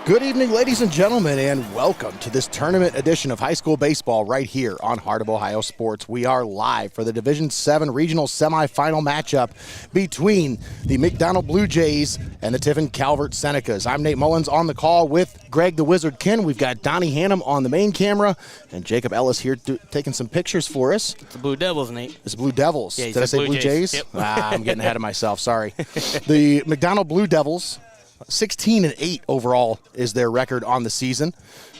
Good evening, ladies and gentlemen, and welcome to this tournament edition of high school baseball right here on Heart of Ohio Sports. We are live for the Division VII regional semifinal matchup between the McDonald Blue Jays and the Tiffin Calvert Senecas. I'm Nate Mullins on the call with Greg the Wizard Kinn. We've got Donnie Hannum on the main camera and Jacob Ellis here taking some pictures for us. It's the Blue Devils, Nate. It's Blue Devils. Yeah, Did I say Blue Jays? Yep. I'm getting ahead of myself. Sorry. The McDonald Blue Devils, 16-8 overall is their record on the season.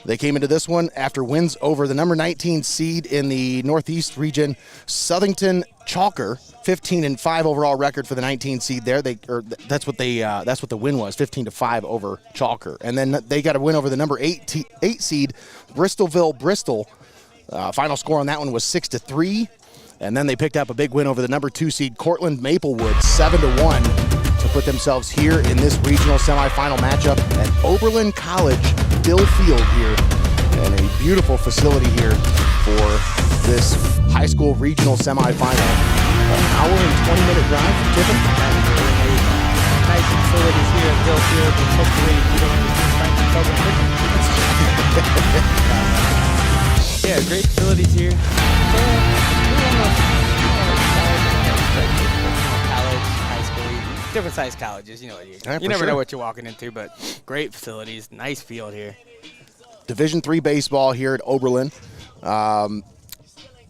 They came into this one after wins over the number 19 seed in the Northeast region, Southington Chalker, 15-5 overall record for the 19 seed there. That's what the win was, 15-5 over Chalker. And then they got a win over the number 8 seed, Bristol. Final score on that one was 6-3. And then they picked up a big win over the number 2 seed, Cortland Maplewood, 7-1. To put themselves here in this regional semifinal matchup at Oberlin College, Dill Field here, and a beautiful facility here for this high school regional semifinal. An hour and 20-minute drive from Tiffin. Nice facilities here at Dill Field, and hopefully you don't have to yeah, great facilities here. Different sized colleges, you know what you never know what you're walking into, but great facilities, nice field here. Division III baseball here at Oberlin.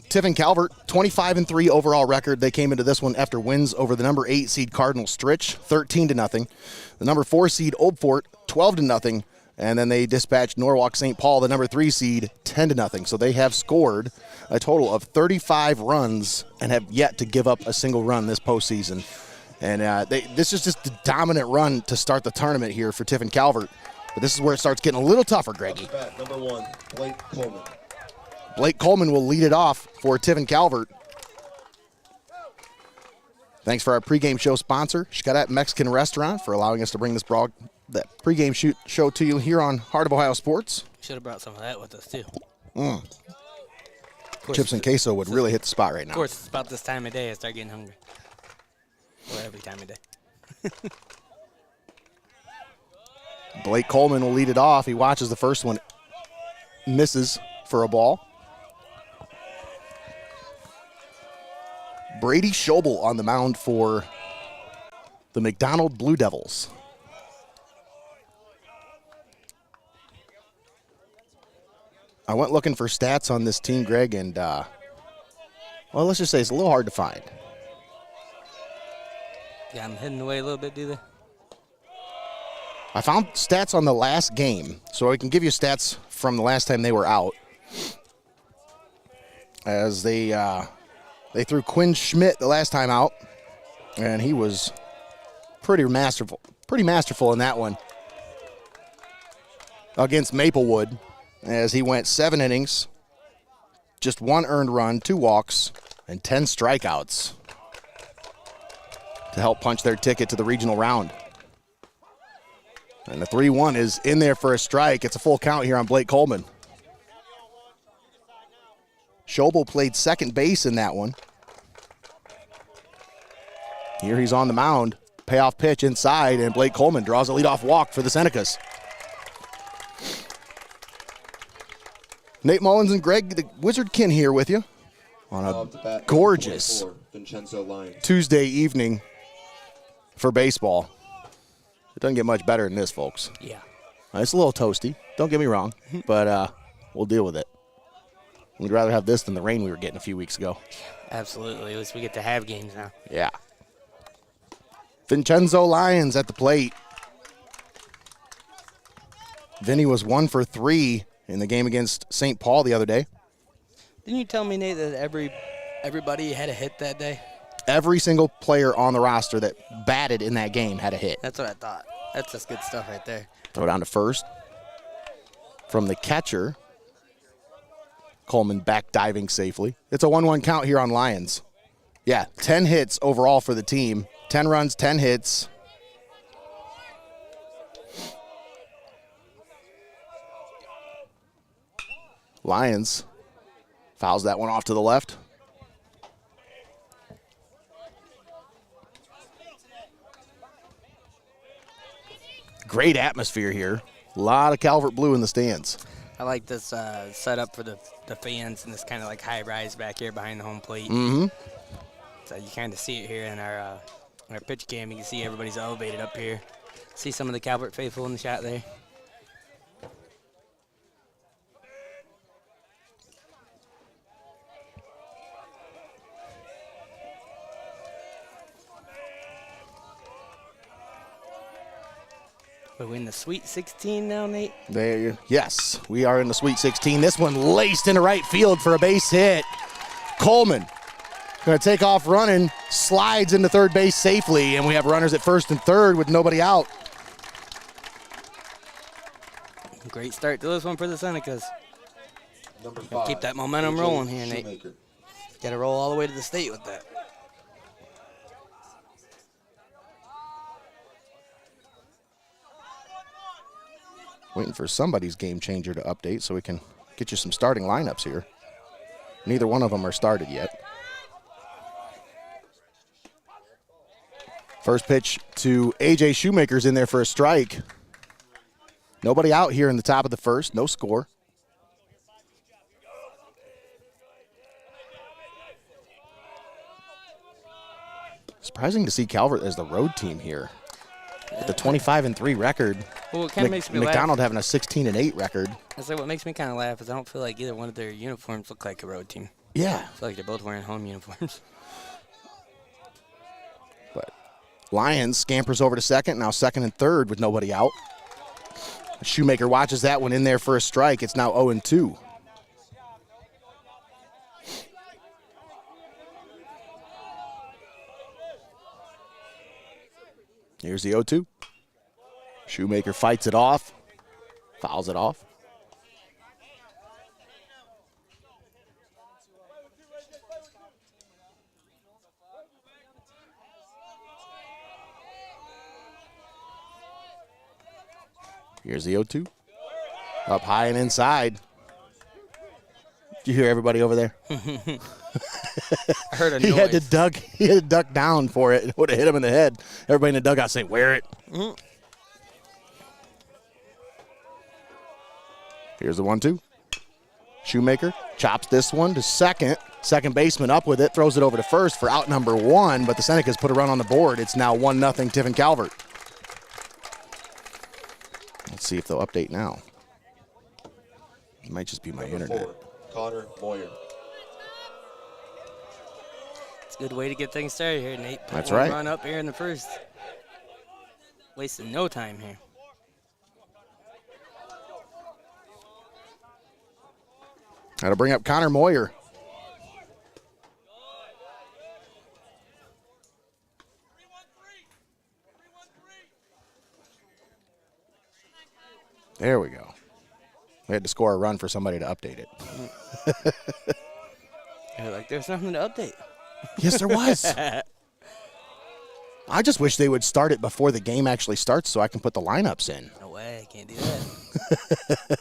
Tiffin Calvert, 25-3 overall record. They came into this one after wins over the number 8 seed Cardinal Stritch, 13-0. The number 4 seed Old Fort, 12-0. And then they dispatched Norwalk St. Paul, the number 3 seed, 10-0. So they have scored a total of 35 runs and have yet to give up a single run this postseason. And this is just a dominant run to start the tournament here for Tiffin Calvert. But this is where it starts getting a little tougher, Greggy. Number 1, Blake Coleman. Blake Coleman will lead it off for Tiffin Calvert. Thanks for our pregame show sponsor, XCARET Mexican Restaurant, for allowing us to bring that pregame show to you here on Heart of Ohio Sports. Should have brought some of that with us, too. Chips and queso would really hit the spot right now. Of course, it's about this time of day I start getting hungry. Or every time of day. Blake Coleman will lead it off. He watches the first one, misses for a ball. Brady Schobel on the mound for the McDonald Blue Devils. I went looking for stats on this team, Greg, and, well, let's just say it's a little hard to find. Yeah, I'm hidden away a little bit, do they? I found stats on the last game, so I can give you stats from the last time they were out. As they threw Quinn Schmidt the last time out, and he was pretty masterful in that one against Maplewood, as he went 7 innings, just 1 earned run, 2 walks, and 10 strikeouts to help punch their ticket to the regional round. And the 3-1 is in there for a strike. It's a full count here on Blake Coleman. Schobel played second base in that one. Here he's on the mound. Payoff pitch inside, and Blake Coleman draws a leadoff walk for the Senecas. Nate Mullins and Greg the Wizard Kinn here with you on a gorgeous Tuesday evening for baseball. It doesn't get much better than this, folks. Yeah. It's a little toasty, don't get me wrong, but we'll deal with it. We'd rather have this than the rain we were getting a few weeks ago. Absolutely. At least we get to have games now. Yeah. Vincenzo Lyons at the plate. Vinny was 1 for 3 in the game against St. Paul the other day. Didn't you tell me, Nate, that everybody had a hit that day? Every single player on the roster that batted in that game had a hit. That's what I thought. That's just good stuff right there. Throw down to first. From the catcher, Coleman back diving safely. It's a 1-1 count here on Lyons. Yeah, 10 hits overall for the team. 10 runs, 10 hits. Lyons fouls that one off to the left. Great atmosphere here A lot of Calvert Blue in the stands. I like this setup for the fans and this kind of like high rise back here behind the home plate. Mm-hmm. So you kind of see it here in our pitch cam. You can see everybody's elevated up here. See some of the Calvert faithful in the shot there. Are we in the Sweet 16 now, Nate? Yes, we are in the Sweet 16. This one laced into right field for a base hit. Coleman going to take off running, slides into third base safely, and we have runners at first and third with nobody out. Great start to this one for the Senecas. Number 5. Keep that momentum rolling here, Nate. Shoemaker. Got to roll all the way to the state with that. Waiting for somebody's game changer to update so we can get you some starting lineups here. Neither one of them are started yet. First pitch to A.J. Shoemaker's in there for a strike. Nobody out here in the top of the first. No score. Surprising to see Calvert as the road team here. With the 25-3 record. Well, it kind of makes me McDonald laugh. having a 16-8 record. I say what makes me kind of laugh is I don't feel like either one of their uniforms look like a road team. Yeah. I feel like they're both wearing home uniforms. But Lions scampers over to second, now second and third with nobody out. Shoemaker watches that one in there for a strike. It's now 0-2. Here's the 0-2. Shoemaker fights it off, fouls it off. Here's the 0-2. Up high and inside. Did you hear everybody over there? I heard a He noise. had to duck down for it. It would have hit him in the head. Everybody in the dugout say, "Wear it." Mm-hmm. Here's the 1-2. Shoemaker chops this one to second. Second baseman up with it, throws it over to first for out number 1, but the Senecas put a run on the board. It's now 1-0 Tiffin Calvert. Let's see if they'll update now. It might just be my Number internet. 4, Connor Moyer. It's a good way to get things started here, Nate. Put That's one right. Run up here in the first. Wasting no time here. Got to bring up Connor Moyer. There we go. We had to score a run for somebody to update it. Like there's nothing to update. Yes, there was. I just wish they would start it before the game actually starts so I can put the lineups in. No way, I can't do that.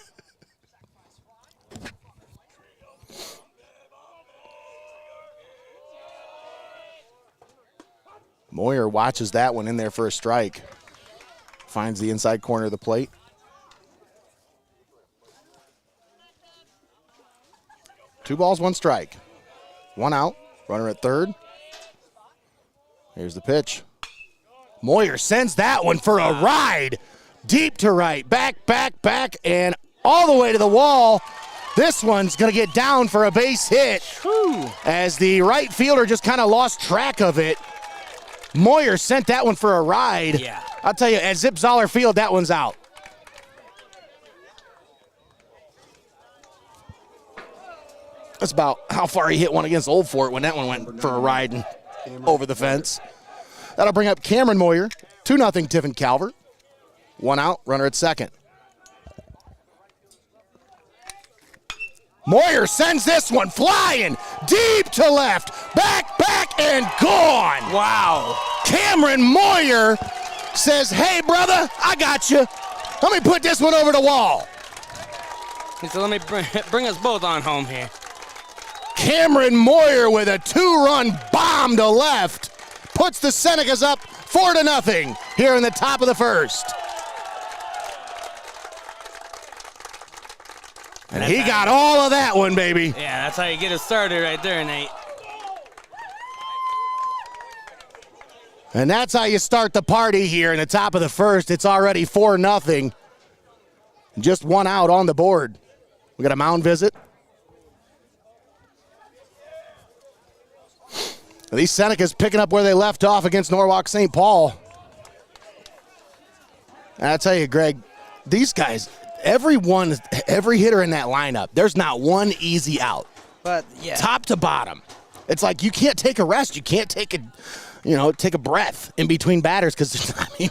Moyer watches that one in there for a strike. Finds the inside corner of the plate. Two balls, one strike. One out. Runner at third. Here's the pitch. Moyer sends that one for a ride. Deep to right. Back, back, back, and all the way to the wall. This one's going to get down for a base hit. Whew. As the right fielder just kind of lost track of it. Moyer sent that one for a ride. Yeah. I'll tell you, at Zip Zoller Field, that one's out. That's about how far he hit one against Old Fort when that one went for a ride and over the fence. That'll bring up Cameron Moyer. 2-0 Tiffin Calvert. One out, runner at second. Moyer sends this one flying deep to left. Back, back, and gone. Wow. Cameron Moyer says, "Hey, brother, I got you. Let me put this one over the wall." So let me bring us both on home here. Cameron Moyer with a 2-run bomb to left puts the Senecas up 4-0 here in the top of the first. And he got all of that one, baby. Yeah, that's how you get it started right there, Nate. And that's how you start the party here in the top of the first. It's already 4-0. Just one out on the board. We got a mound visit. These Senecas picking up where they left off against Norwalk St. Paul. And I tell you, Greg, these guys, every hitter in that lineup, there's not one easy out. But yeah, top to bottom. It's like you can't take a rest. You can't take a breath in between batters because, I mean,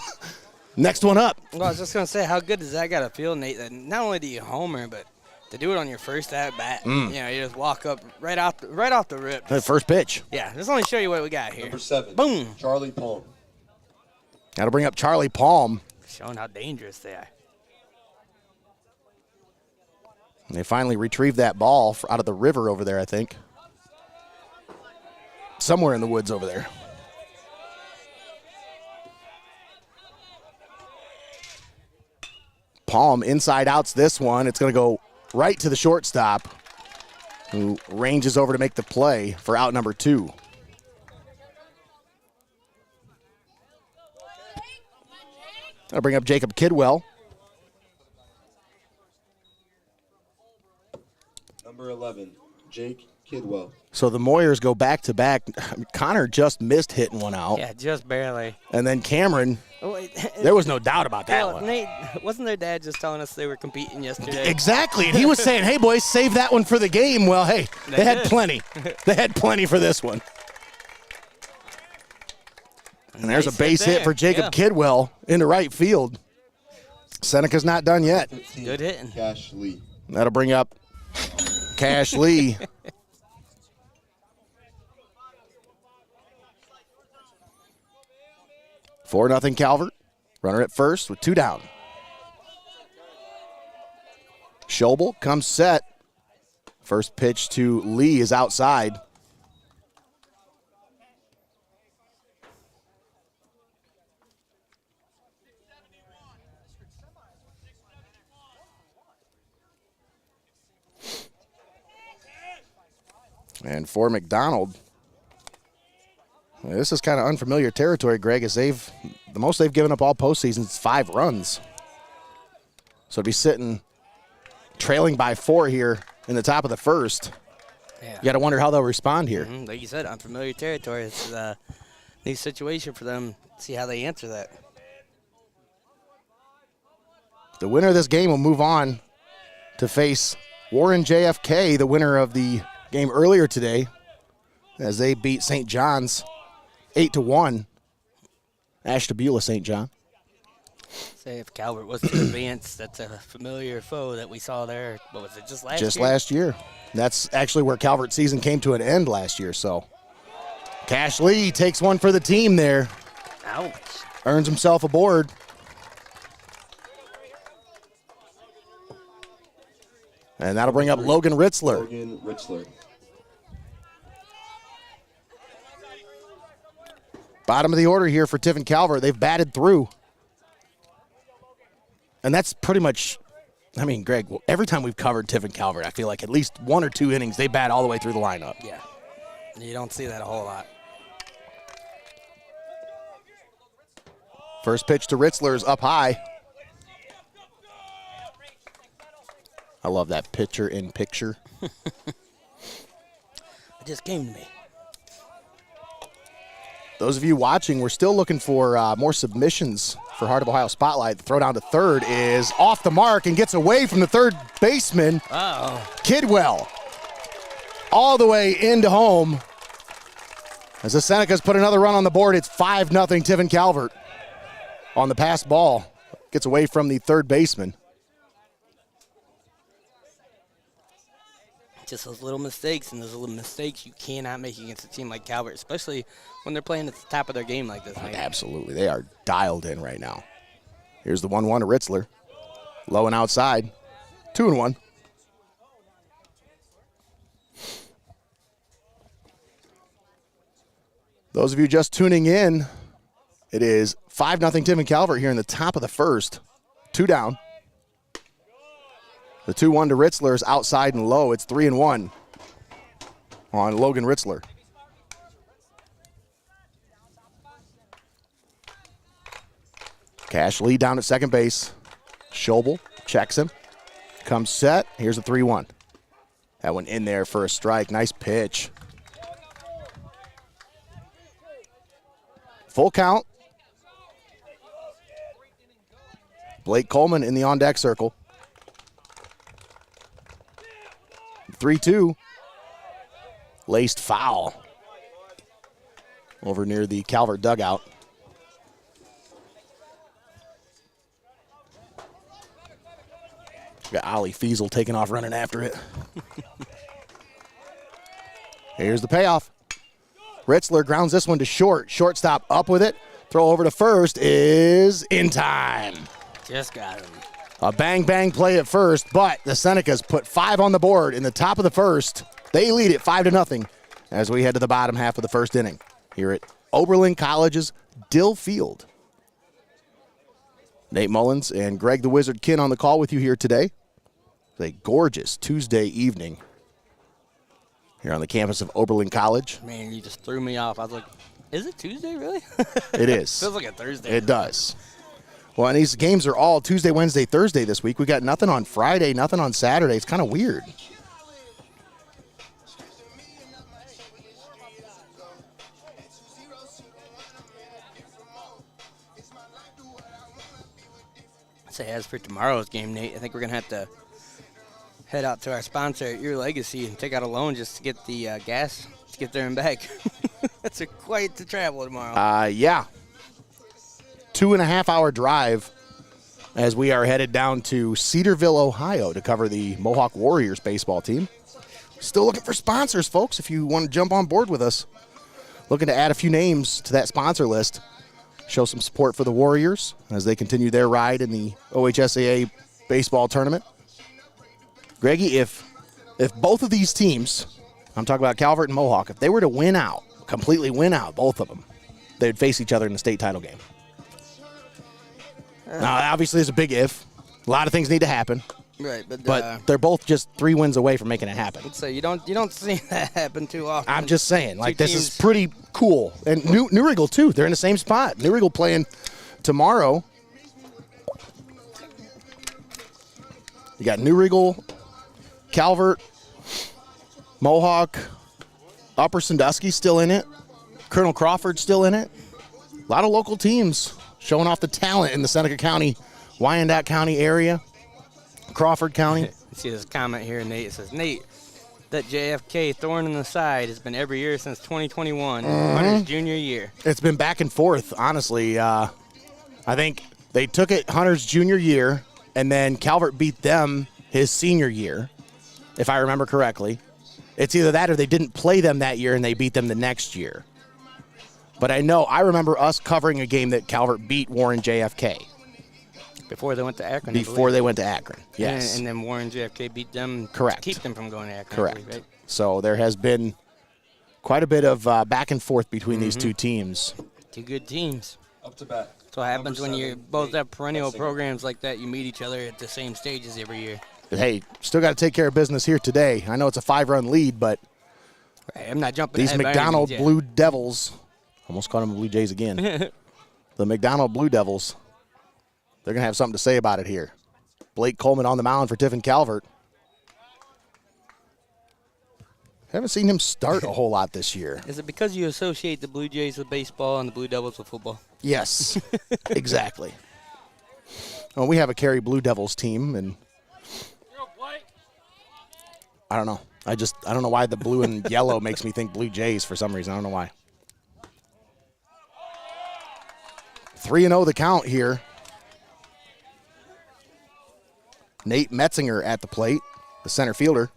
next one up. Well, I was just going to say, how good does that got to feel, Nate, that not only do you homer, but to do it on your first at-bat. You just walk up right off the rip. The first pitch. Yeah, just let me show you what we got here. Number 7. Boom. Charlie Palm. Got to bring up Charlie Palm. Showing how dangerous they are. And they finally retrieved that ball out of the river over there, I think. Somewhere in the woods over there. Palm inside outs this one. It's going to go right to the shortstop, who ranges over to make the play for out number 2. I'll bring up Jacob Kidwell. Number 11, Jake Kidwell. So the Moyers go back-to-back. Connor just missed hitting one out. Yeah, just barely. And then Cameron, there was no doubt about that one. Nate, wasn't their dad just telling us they were competing yesterday? Exactly. And he was saying, hey, boys, save that one for the game. Well, hey, they had plenty. They had plenty for this one. And there's a base hit for Jacob Kidwell into right field. Seneca's not done yet. Good hitting. Cash Lee. That'll bring up Cash Lee. Four nothing Calvert. Runner at first with 2 down. Schobel comes set. First pitch to Lee is outside. And for McDonald, this is kind of unfamiliar territory, Greg, as the most they've given up all postseason is 5 runs. So to be sitting trailing by 4 here in the top of the first, you got to wonder how they'll respond here. Like you said, unfamiliar territory. It's a new situation for them. See how they answer that. The winner of this game will move on to face Warren JFK, the winner of the game earlier today, as they beat St. John's 8-1. Ashtabula St. John. Say if Calvert was to advance, that's a familiar foe that we saw there. What was it, just last year? Just last year. That's actually where Calvert's season came to an end last year. So Cash Lee takes one for the team there. Ouch. Earns himself a board. And that'll bring up Logan Ritzler. Logan Ritzler. Bottom of the order here for Tiffin Calvert. They've batted through. And that's pretty much, I mean, Greg, every time we've covered Tiffin Calvert, I feel like at least 1 or 2 innings, they bat all the way through the lineup. Yeah. You don't see that a whole lot. First pitch to Ritzler is up high. I love that picture in picture. It just came to me. Those of you watching, we're still looking for more submissions for Heart of Ohio Spotlight. The throw down to third is off the mark and gets away from the third baseman, Kidwell. All the way into home. As the Senecas put another run on the board, it's 5-0 Tiffin Calvert on the pass ball. Gets away from the third baseman. Just those little mistakes, and those little mistakes you cannot make against a team like Calvert, especially when they're playing at the top of their game like this. Absolutely. They are dialed in right now. Here's the 1-1 to Ritzler. Low and outside. 2-1. Those of you just tuning in, it is 5-0 Tiffin Calvert here in the top of the first. 2 down. The 2-1 to Ritzler is outside and low. It's 3-1 on Logan Ritzler. Cash Lee down at second base. Schobel checks him. Comes set. Here's a 3-1. That one in there for a strike. Nice pitch. Full count. Blake Coleman in the on-deck circle. 3-2. Laced foul over near the Calvert dugout. Got Ollie Feasel taking off running after it. Here's the payoff. Ritzler grounds this one to short. Shortstop up with it. Throw over to first is in time. Just got him. A bang-bang play at first, but the Senecas put 5 on the board in the top of the first. They lead it 5-0 as we head to the bottom half of the first inning here at Oberlin College's Dill Field. Nate Mullins and Greg the Wizard Kinn on the call with you here today. It's a gorgeous Tuesday evening here on the campus of Oberlin College. Man, you just threw me off. I was like, is it Tuesday, really? It is. Feels like a Thursday. It does. Well, and these games are all Tuesday, Wednesday, Thursday this week. We got nothing on Friday, nothing on Saturday. It's kind of weird. Say as for tomorrow's game, Nate, I think we're going to have to head out to our sponsor at Your Legacy and take out a loan just to get the gas to get there and back. That's quite the travel tomorrow. Yeah. 2.5-hour drive as we are headed down to Cedarville, Ohio to cover the Mohawk Warriors baseball team. Still looking for sponsors, folks, if you want to jump on board with us. Looking to add a few names to that sponsor list. Show some support for the Warriors as they continue their ride in the OHSAA baseball tournament. Greggy, if both of these teams, I'm talking about Calvert and Mohawk, if they were to win out, completely win out, both of them, they'd face each other in the state title game. Now, obviously, there's a big if. A lot of things need to happen. Right, but they're both just 3 wins away from making it happen. So you don't see that happen too often. I'm just saying, like, this is pretty cool. And New Regal, too. They're in the same spot. New Regal playing tomorrow. You got New Regal, Calvert, Mohawk, Upper Sandusky still in it. Colonel Crawford still in it. A lot of local teams showing off the talent in the Seneca County, Wyandotte County area. Crawford County. See this comment here, Nate. It says, Nate, that JFK thorn in the side has been every year since 2021, Hunter's junior year. It's been back and forth, honestly. I think they took it Hunter's junior year, and then Calvert beat them his senior year, if I remember correctly. It's either that or they didn't play them that year and they beat them the next year. But I remember us covering a game that Calvert beat Warren JFK. Before they went to Akron. Before they went to Akron, yes. And then Warren JFK beat them Correct. to keep them from going to Akron. Correct. Believe, right? So there has been quite a bit of back and forth between these two teams. Two good teams. Up to bat. That's what happens when you both have perennial programs like that. You meet each other at the same stages every year. But hey, still got to take care of business here today. I know it's a 5-run lead, but right, I'm not jumping these ahead by any McDonald means Blue Devils, almost called them Blue Jays again. The McDonald Blue Devils, they're going to have something to say about it here. Blake Coleman on the mound for Tiffin Calvert. Haven't seen him start a whole lot this year. Is it because you associate the Blue Jays with baseball and the Blue Devils with football? Yes, exactly. Well, we have a Cary Blue Devils team, and I don't know. I don't know why the blue and yellow makes me think Blue Jays for some reason. I don't know why. 3-0 the count here. Nate Metzinger at the plate, the center fielder.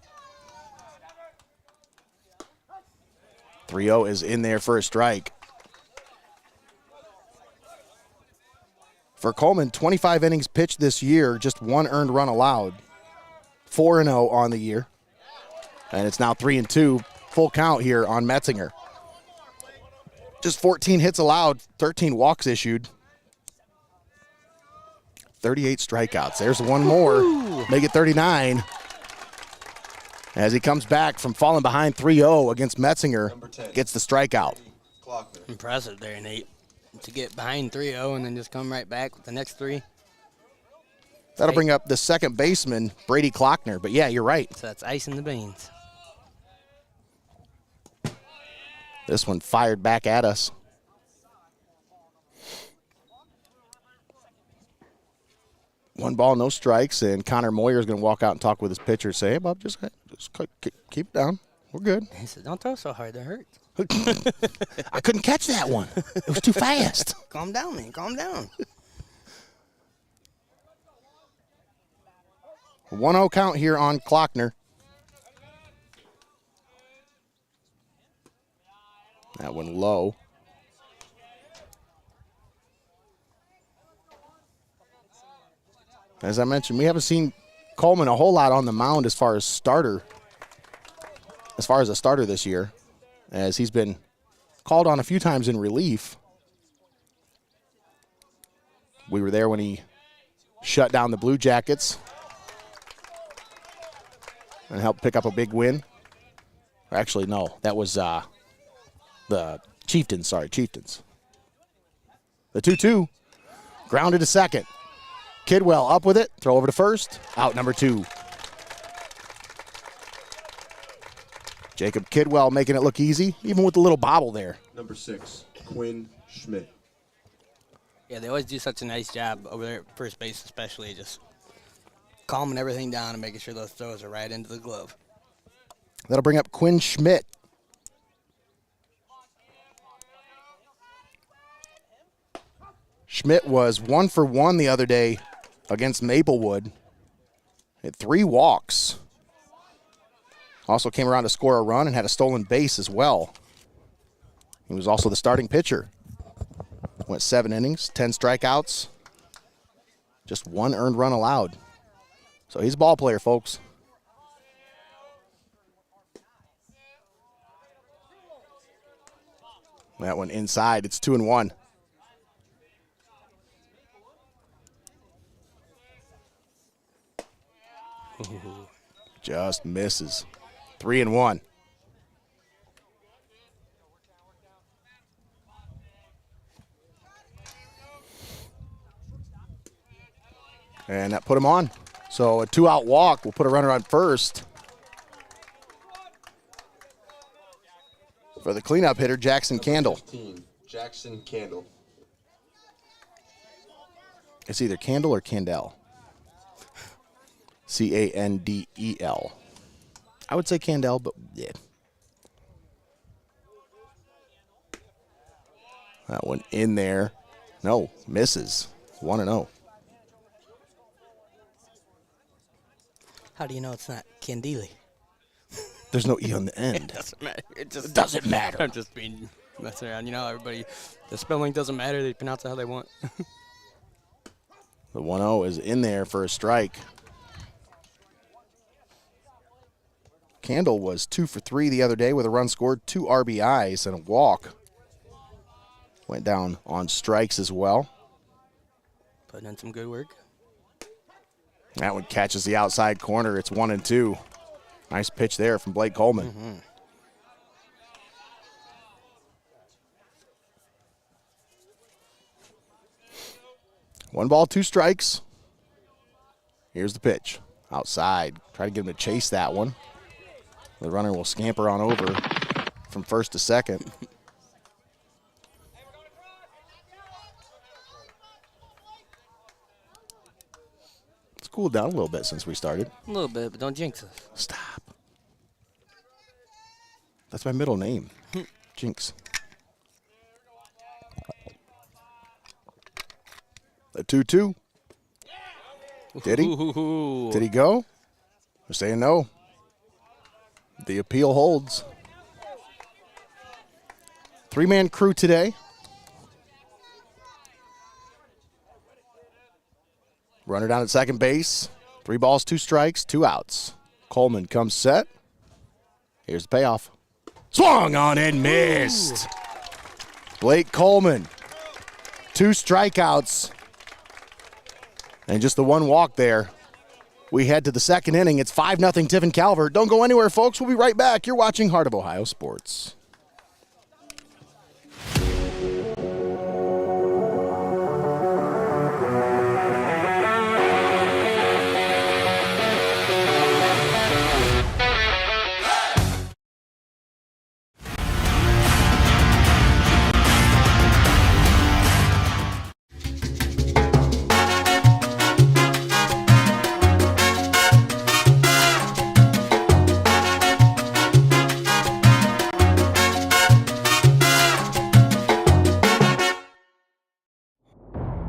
3-0 is in there for a strike. For Coleman, 25 innings pitched this year, just 1 earned run allowed. 4-0 on the year. And it's now 3-2, full count here on Metzinger. Just 14 hits allowed, 13 walks issued. 38 strikeouts. There's one more. Make it 39. As he comes back from falling behind 3-0 against Metzinger, gets the strikeout. Impressive there, Nate. To get behind 3-0 and then just come right back with the next three. That'll bring up the second baseman, Brady Klockner. But, yeah, you're right. So that's ice in the beans. This one fired back at us. One ball, no strikes, and Connor Moyer is going to walk out and talk with his pitcher. Say, hey, Bob, just keep it down. We're good. He said, don't throw so hard. That hurts. I couldn't catch that one. It was too fast. Calm down, man. Calm down. 1-0 count here on Klockner. That one low. As I mentioned, we haven't seen Coleman a whole lot on the mound as far as a starter this year, as he's been called on a few times in relief. We were there when he shut down the Blue Jackets and helped pick up a big win. Actually, no, that was the Chieftains. Sorry, Chieftains. The 2-2, grounded to second. Kidwell up with it, throw over to first, out number 2. Jacob Kidwell making it look easy, even with the little bobble there. Number 6, Quinn Schmidt. Yeah, they always do such a nice job over there at first base, especially just calming everything down and making sure those throws are right into the glove. That'll bring up Quinn Schmidt. Schmidt was 1 for 1 the other day against Maplewood. Had 3 walks. Also came around to score a run and had a stolen base as well. He was also the starting pitcher. Went 7 innings, 10 strikeouts. Just 1 earned run allowed. So he's a ball player, folks. That one inside. It's 2-1. Just misses. 3-1. And that put him on. So a 2-out walk will put a runner on first. For the cleanup hitter, Jackson Candle. 15, Jackson Candle. It's either Candle or Candel. Candel. I would say Candel, but yeah. That one in there. No, misses. 1-0. How do you know it's not Candili? There's no E on the end. It doesn't matter. It just doesn't matter. I'm just being messing around. You know, everybody, the spelling doesn't matter. They pronounce it how they want. The 1-0 is in there for a strike. Candle was 2 for 3 the other day with a run scored, 2 RBIs, and a walk. Went down on strikes as well. Putting in some good work. That one catches the outside corner. It's 1-2. Nice pitch there from Blake Coleman. Mm-hmm. One ball, 2 strikes. Here's the pitch. Outside. Try to get him to chase that one. The runner will scamper on over from first to second. It's cooled down a little bit since we started. A little bit, but don't jinx us. Stop. That's my middle name. Jinx. A 2-2. Did he? Ooh. Did he go? We're saying no. The appeal holds. 3-man crew today. Runner down at second base. 3 balls, 2 strikes, 2 outs. Coleman comes set. Here's the payoff. Swung on and missed. Blake Coleman. 2 strikeouts. And just the one walk there. We head to the second inning. It's 5-0 Tiffin Calvert. Don't go anywhere, folks. We'll be right back. You're watching Heart of Ohio Sports.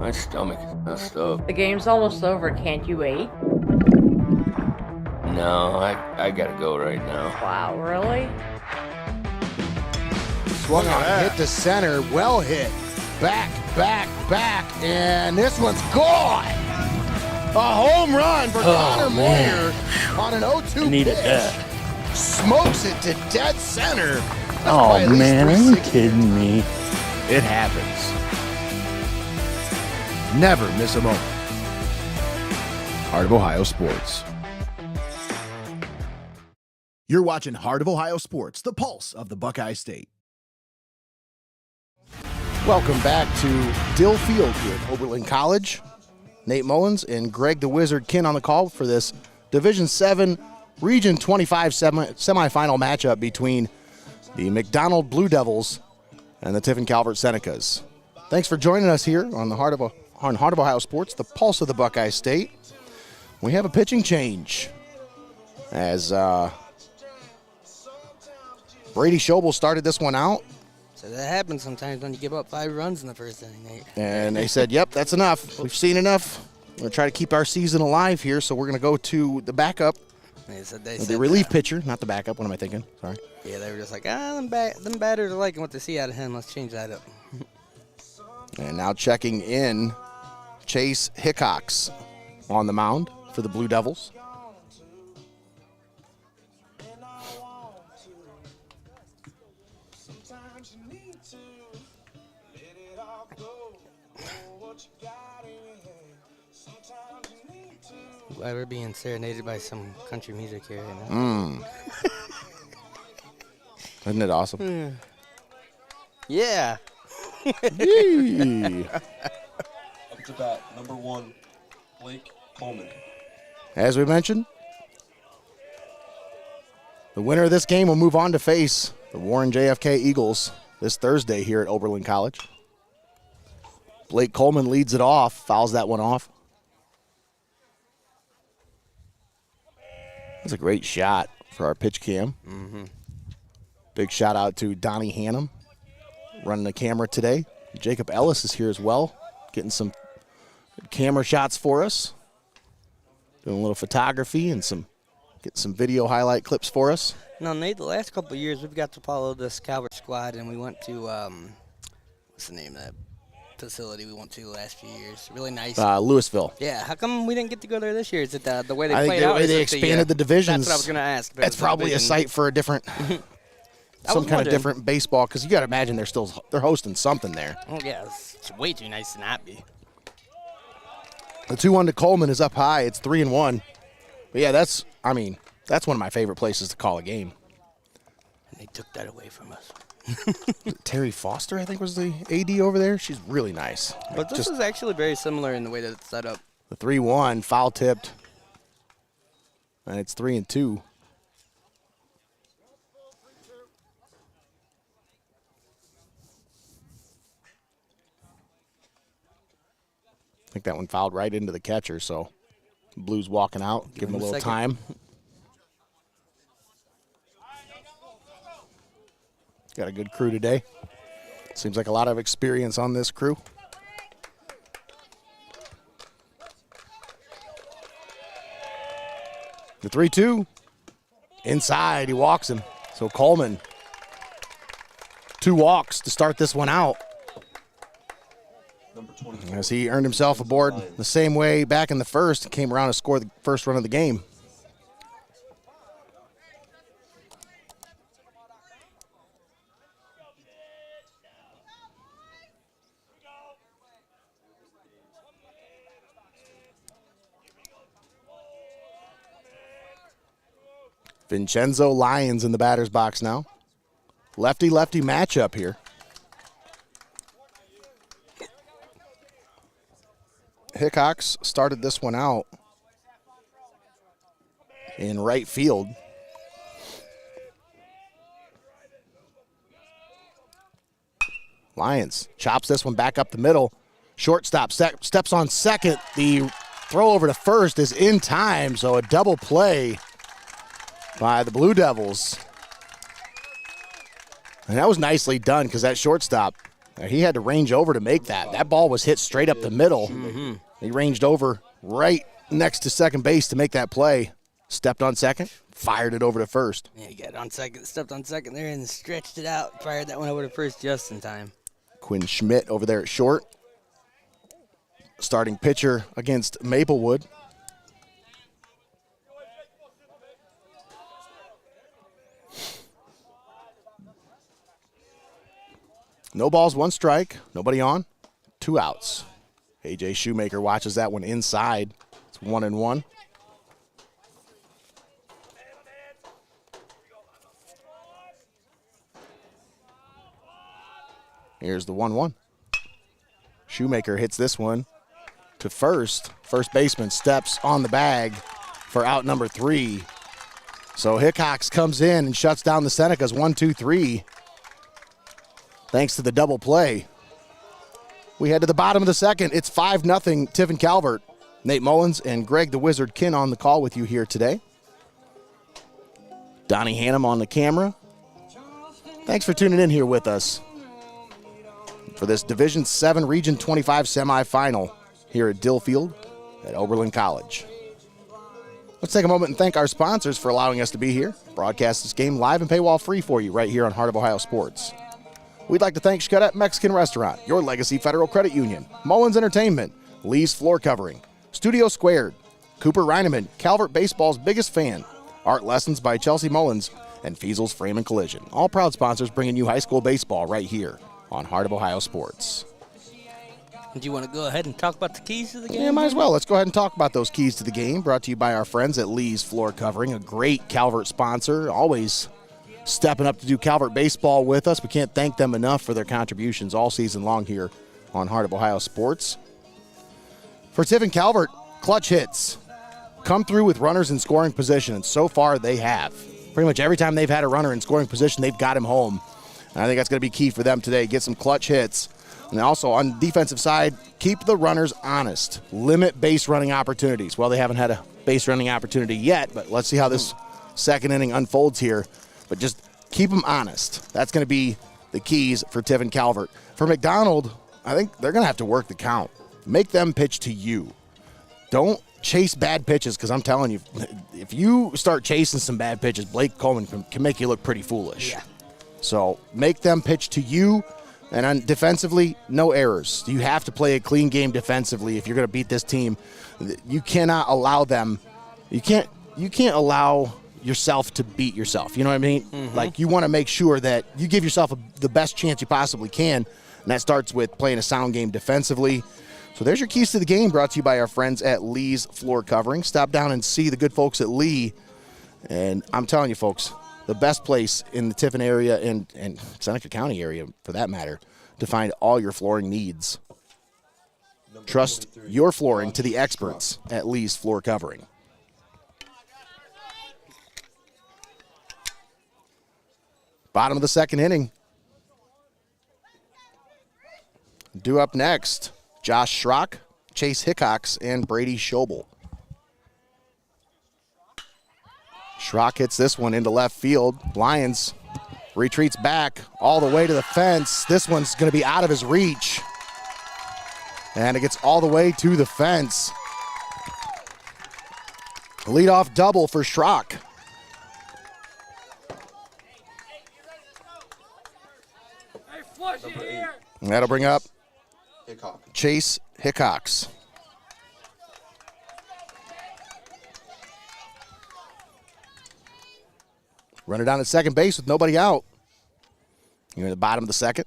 My stomach is messed up. The game's almost over. Can't you wait? No, I gotta go right now. Wow, really? Swung on, hit to center, well hit. Back, and this one's gone. A home run for Connor Moyer on an 0-2 Needed pitch. that. Smokes it to dead center. That's by Oh at least man, are you 360. kidding me? It happens. Never miss a moment. Heart of Ohio Sports. You're watching Heart of Ohio Sports, the pulse of the Buckeye State. Welcome back to Dill Field here at Oberlin College. Nate Mullins and Greg the Wizard Kinn on the call for this Division 7 Region 25 semifinal matchup between the McDonald Blue Devils and the Tiffin Calvert Senecas. Thanks for joining us here on Heart of Ohio Sports, the pulse of the Buckeye State. We have a pitching change as Brady Schobel started this one out. So that happens sometimes when you give up 5 runs in the first inning, Nate. And they said, yep, that's enough. We've seen enough. We're going to try to keep our season alive here, so we're going to go to the backup. They said The relief pitcher, not the backup. What am I thinking? Sorry. Yeah, they were just like, them batters are liking what they see out of him. Let's change that up. And now checking in, Chase Hickox on the mound for the Blue Devils. Glad we're being serenaded by some country music here right now. Isn't it awesome? Yeah. Yee. Up to bat, number 1, Blake Coleman. As we mentioned, the winner of this game will move on to face the Warren JFK Eagles this Thursday here at Oberlin College. Blake Coleman leads it off, fouls that one off. That's a great shot for our pitch cam. Big shout out to Donnie Hannum running the camera today. Jacob Ellis is here as well, getting some camera shots for us. Doing a little photography and getting some video highlight clips for us. Now, Nate, the last couple of years, we've got to follow this Calvert squad, and we went to, what's the name of that facility we went to the last few years? Really nice. Louisville. Yeah, how come we didn't get to go there this year? Is it the way they I think played the out? way Is they it expanded the divisions. That's what I was going to ask. It's probably a site for a different, some kind of different baseball, because you got to imagine they're hosting something there. Oh, yeah, it's way too nice to not be. The 2-1 to Coleman is up high. It's 3-1. But yeah, that's one of my favorite places to call a game. And they took that away from us. Terry Foster, I think, was the AD over there. She's really nice. But this is actually very similar in the way that it's set up. The 3-1, foul tipped. And it's 3-2. I think that one fouled right into the catcher, so Blues walking out, give him a little time. Got a good crew today. Seems like a lot of experience on this crew. The 3-2. Inside, he walks him. So Coleman, 2 walks to start this one out. Number 24. As he earned himself aboard the same way back in the first, came around to score the first run of the game. Vincenzo Lyons in the batter's box now. Lefty-lefty matchup here. Hickox started this one out in right field. Lyons chops this one back up the middle. Shortstop steps on second. The throw over to first is in time, so a double play by the Blue Devils. And that was nicely done because that shortstop, he had to range over to make that. That ball was hit straight up the middle. He ranged over right next to second base to make that play. Stepped on second, fired it over to first. Yeah, he got on second, stepped on second there and stretched it out. Fired that one over to first just in time. Quinn Schmidt over there at short. Starting pitcher against Maplewood. No balls, one strike. Nobody on. 2 outs. A.J. Shoemaker watches that one inside. It's 1-1. Here's the 1-1. Shoemaker hits this one to first. First baseman steps on the bag for out number 3. So Hickox comes in and shuts down the Senecas 1-2-3. Thanks to the double play. We head to the bottom of the second. It's 5-0 Tiffin Calvert. Nate Mullins and Greg the Wizard Kinn on the call with you here today. Donnie Hannum on the camera. Thanks for tuning in here with us for this Division 7 Region 25 semifinal here at Dill Field at Oberlin College. Let's take a moment and thank our sponsors for allowing us to be here, broadcast this game live and paywall free for you right here on Heart of Ohio Sports. We'd like to thank XCARET Mexican Restaurant, Your Legacy Federal Credit Union, Mullins Entertainment, Lee's Floor Covering, Studio Squared, Cooper RINAMAN, Calvert Baseball's biggest fan, Art Lessons by Chelsea Mullins, and FEASEL'S Frame and Collision. All proud sponsors bringing you high school baseball right here on Heart of Ohio Sports. Do you want to go ahead and talk about the keys to the game? Yeah, might as well. Let's go ahead and talk about those keys to the game. Brought to you by our friends at Lee's Floor Covering, a great Calvert sponsor. Always stepping up to do Calvert baseball with us. We can't thank them enough for their contributions all season long here on Heart of Ohio Sports. For Tiffin Calvert, clutch hits come through with runners in scoring position, and so far they have. Pretty much every time they've had a runner in scoring position, they've got him home. And I think that's going to be key for them today, get some clutch hits. And also on the defensive side, keep the runners honest. Limit base running opportunities. Well, they haven't had a base running opportunity yet, but let's see how this second inning unfolds here. But just keep them honest. That's going to be the keys for Tiffin Calvert. For McDonald, I think they're going to have to work the count. Make them pitch to you. Don't chase bad pitches, because I'm telling you, if you start chasing some bad pitches, Blake Coleman can make you look pretty foolish. Yeah. So make them pitch to you. And on defensively, no errors. You have to play a clean game defensively if you're going to beat this team. You cannot allow them. You can't allow yourself to beat yourself. You know what I mean? Mm-hmm. Like, you want to make sure that you give yourself the best chance you possibly can, and that starts with playing a sound game defensively. So there's your keys to the game, brought to you by our friends at Lee's Floor Covering. Stop down and see the good folks at Lee. And I'm telling you, folks, the best place in the Tiffin area and Seneca County area, for that matter, to find all your flooring needs. Trust your flooring to the experts at Lee's Floor Covering. Bottom of the second inning. Due up next, Josh Schrock, Chase Hickox, and Brady Schobel. Schrock hits this one into left field. Lyons retreats back all the way to the fence. This one's going to be out of his reach. And it gets all the way to the fence. Leadoff double for Schrock. And that'll bring up Chase Hickox. Runner down at second base with nobody out. You're in the bottom of the second.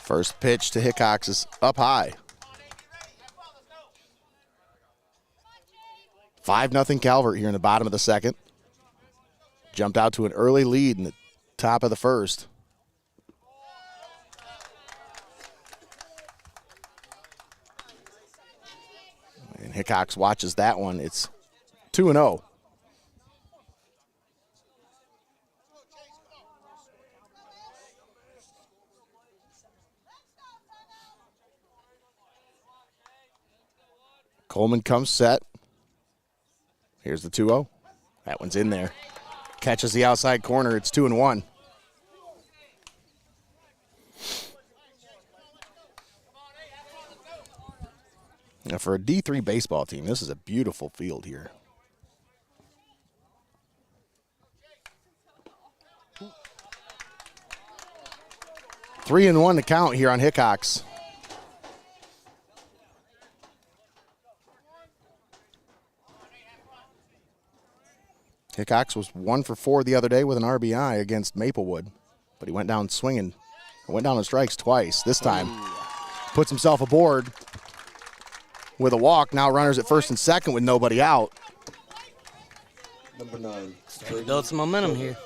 First pitch to Hickox is up high. 5-0 Calvert here in the bottom of the second. Jumped out to an early lead in the top of the first. And Hickox watches that one. It's 2-0. Coleman comes set. Here's the 2-0. That one's in there. Catches the outside corner. It's 2-1. Now for a D3 baseball team, this is a beautiful field here. Three and one to count here on Hickox. Hickox was 1 for 4 the other day with an RBI against Maplewood, but he went down swinging. Went down on strikes twice. This time puts himself aboard with a walk. Now runners at first and second with nobody out. Number 9. Starting to build some momentum here.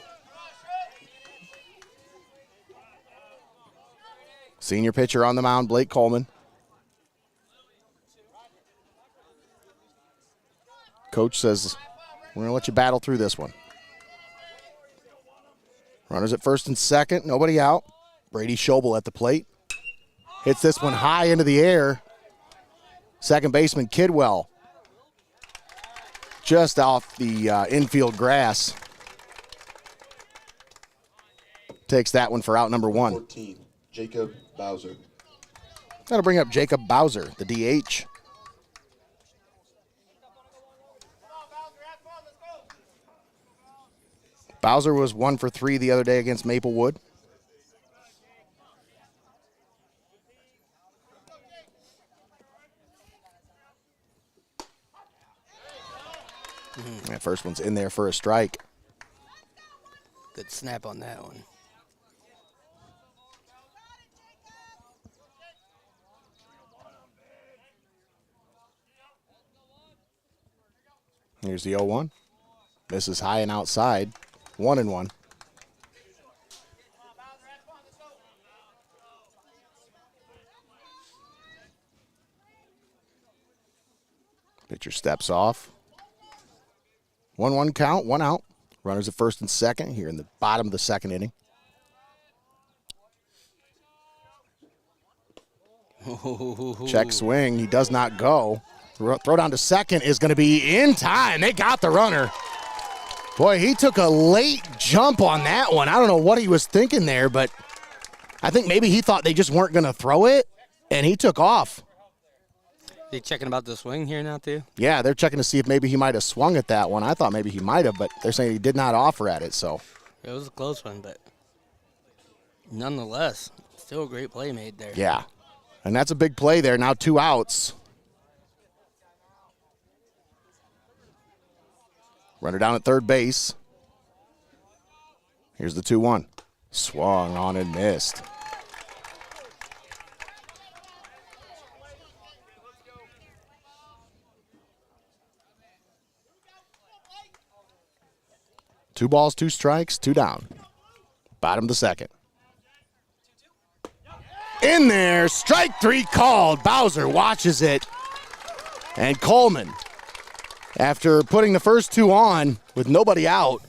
Senior pitcher on the mound, Blake Coleman. Coach says, we're going to let you battle through this one. Runners at first and second, nobody out. Brady Schobel at the plate. Hits this one high into the air. Second baseman Kidwell just off the infield grass. Takes that one for out number 1. 14, Jacob Bowser. That'll bring up Jacob Bowser, the DH. Bowser was 1 for 3 the other day against Maplewood. That first one's in there for a strike. Good snap on that one. Here's the 0-1. This is high and outside. 1-1. Pitcher steps off. 1-1 count, 1 out. Runners at first and second here in the bottom of the second inning. Check swing. He does not go. Throw down to second is going to be in time. They got the runner. Boy, he took a late jump on that one. I don't know what he was thinking there, but I think maybe he thought they just weren't going to throw it, and he took off. They checking about the swing here now, too? Yeah, they're checking to see if maybe he might have swung at that one. I thought maybe he might have, but they're saying he did not offer at it, so. It was a close one, but nonetheless, still a great play made there. Yeah, and that's a big play there. Now 2 outs. Runner down at third base. Here's the 2-1. Swung on and missed. Two balls, 2 strikes, 2 down. Bottom of the second. In there, strike 3 called. Bowser watches it. And Coleman, after putting the first 2 on with nobody out,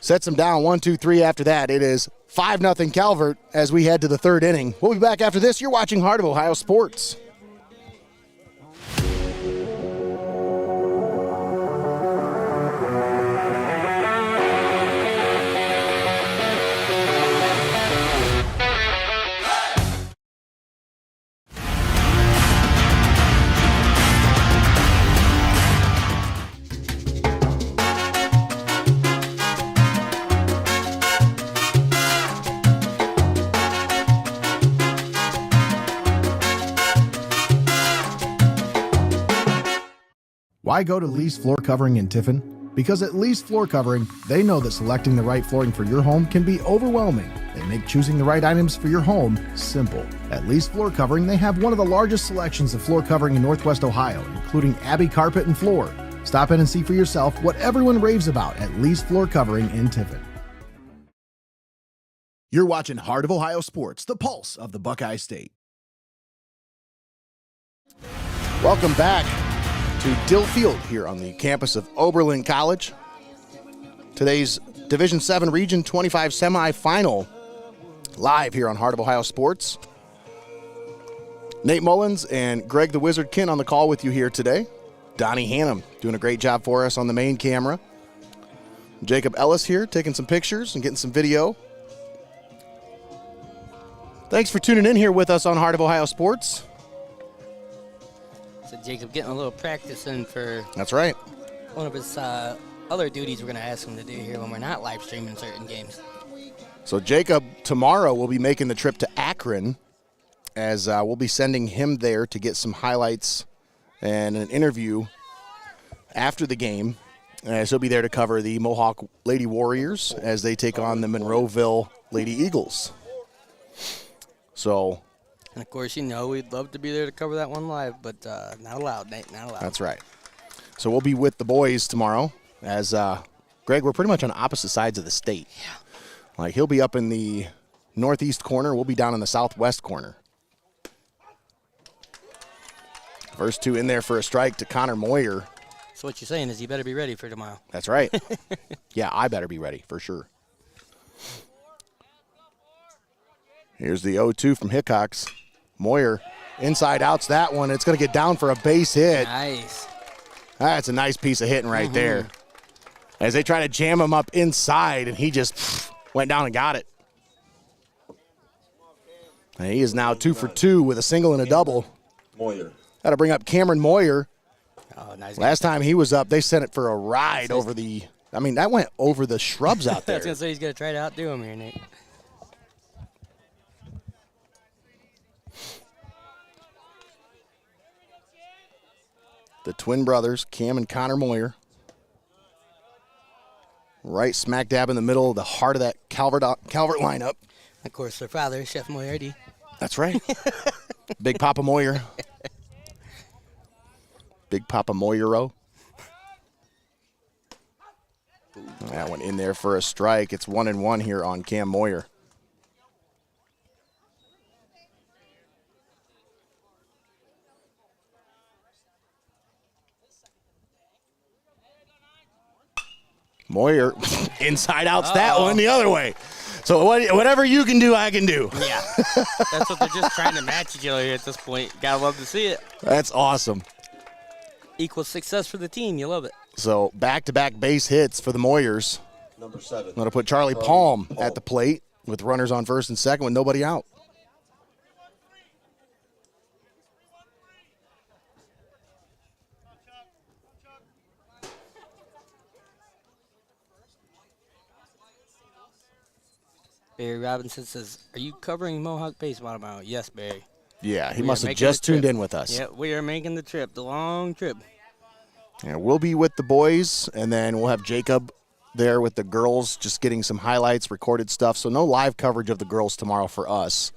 sets him down 1-2-3 after that. It is 5-0 Calvert as we head to the third inning. We'll be back after this. You're watching Heart of Ohio Sports. Why go to Lee's Floor Covering in Tiffin? Because at Lee's Floor Covering, they know that selecting the right flooring for your home can be overwhelming. They make choosing the right items for your home simple. At Lee's Floor Covering, they have one of the largest selections of floor covering in Northwest Ohio, including Abbey Carpet and Floor. Stop in and see for yourself what everyone raves about at Lee's Floor Covering in Tiffin. You're watching Heart of Ohio Sports, the pulse of the Buckeye State. Welcome back to Dill Field here on the campus of Oberlin College. Today's Division VII Region 25 semifinal live here on Heart of Ohio Sports. Nate Mullins and Greg the Wizard Kinn on the call with you here today. Donnie Hannum doing a great job for us on the main camera. Jacob Ellis here taking some pictures and getting some video. Thanks for tuning in here with us on Heart of Ohio Sports. So Jacob getting a little practice in for That's right. one of his other duties we're going to ask him to do here when we're not live streaming certain games. So Jacob tomorrow will be making the trip to Akron, as we'll be sending him there to get some highlights and an interview after the game. As he'll be there to cover the Mohawk Lady Warriors as they take on the Monroeville Lady Eagles. So, And of course, you know, we'd love to be there to cover that one live, but not allowed, Nate, not allowed. that's right. So we'll be with the boys tomorrow. As Greg, we're pretty much on opposite sides of the state. Yeah. Like, he'll be up in the northeast corner. We'll be down in the southwest corner. First two in there for a strike to Connor Moyer. So what you're saying is you better be ready for tomorrow. That's right. Yeah, I better be ready for sure. Here's the 0-2 from Hickox. Moyer inside outs that one. It's going to get down for a base hit. Nice. That's a nice piece of hitting right there. As they try to jam him up inside, and he just went down and got it. And he is now 2 for 2 with a single and a double. Moyer. Got to bring up Cameron Moyer. Oh, nice. Last time he was up, they sent it for a ride over the – I mean, that went over the shrubs out I there. was going to say he's going to try to outdo him here, Nate. The twin brothers, Cam and Connor Moyer. Right smack dab in the middle of the heart of that Calvert lineup. Of course, their father, Chef Moyardi. That's right. Big Papa Moyer. Big Papa Moyero. That one in there for a strike. It's 1-1 here on Cam Moyer. Moyer inside outs that one the other way. So whatever you can do, I can do. Yeah. That's what they're just trying to match each other here at this point. Gotta love to see it. That's awesome. Equal success for the team. You love it. So back-to-back base hits for the Moyers. Number 7. Going to put Charlie Palm at the plate with runners on first and second with nobody out. Barry Robinson says, "Are you covering Mohawk baseball tomorrow?" Yes, Barry. Yeah, he We must are have making just the trip. tuned in with us. Yeah, we are making the trip, the long trip. Yeah, we'll be with the boys, and then we'll have Jacob there with the girls, just getting some highlights, recorded stuff. So no live coverage of the girls tomorrow for us,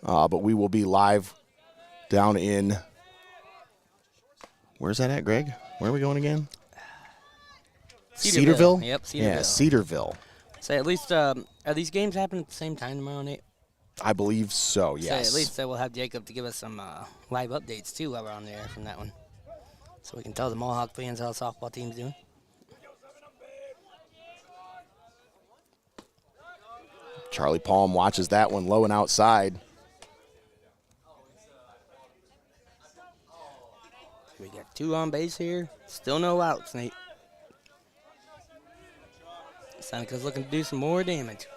but we will be live down in, where's that at, Greg? Where are we going again? Cedarville? Yep, Cedarville. Yeah, Cedarville. So at least, are these games happening at the same time tomorrow, Nate? I believe so, yes. So at least we'll have Jacob to give us some live updates, too, while we're on the air from that one. So we can tell the Mohawk fans how the softball team's doing. Charlie Palm watches that one low and outside. We got 2 on base here. Still no outs, Nate. Seneca's looking to do some more damage.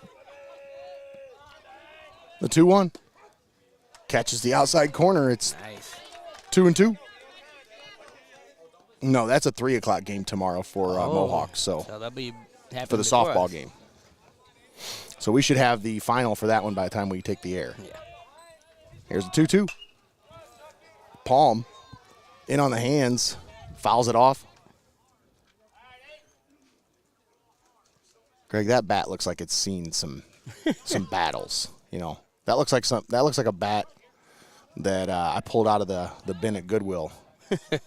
The 2-1. Catches the outside corner. It's Nice. 2-2. No, that's a 3 o'clock game tomorrow for Mohawk. So that'll be happening for the before softball us. game. So we should have the final for that one by the time we take the air. Yeah. Here's the 2-2. Palm in on the hands, fouls it off. Greg, that bat looks like it's seen some some battles. You know, that looks like a bat that I pulled out of the bin at Goodwill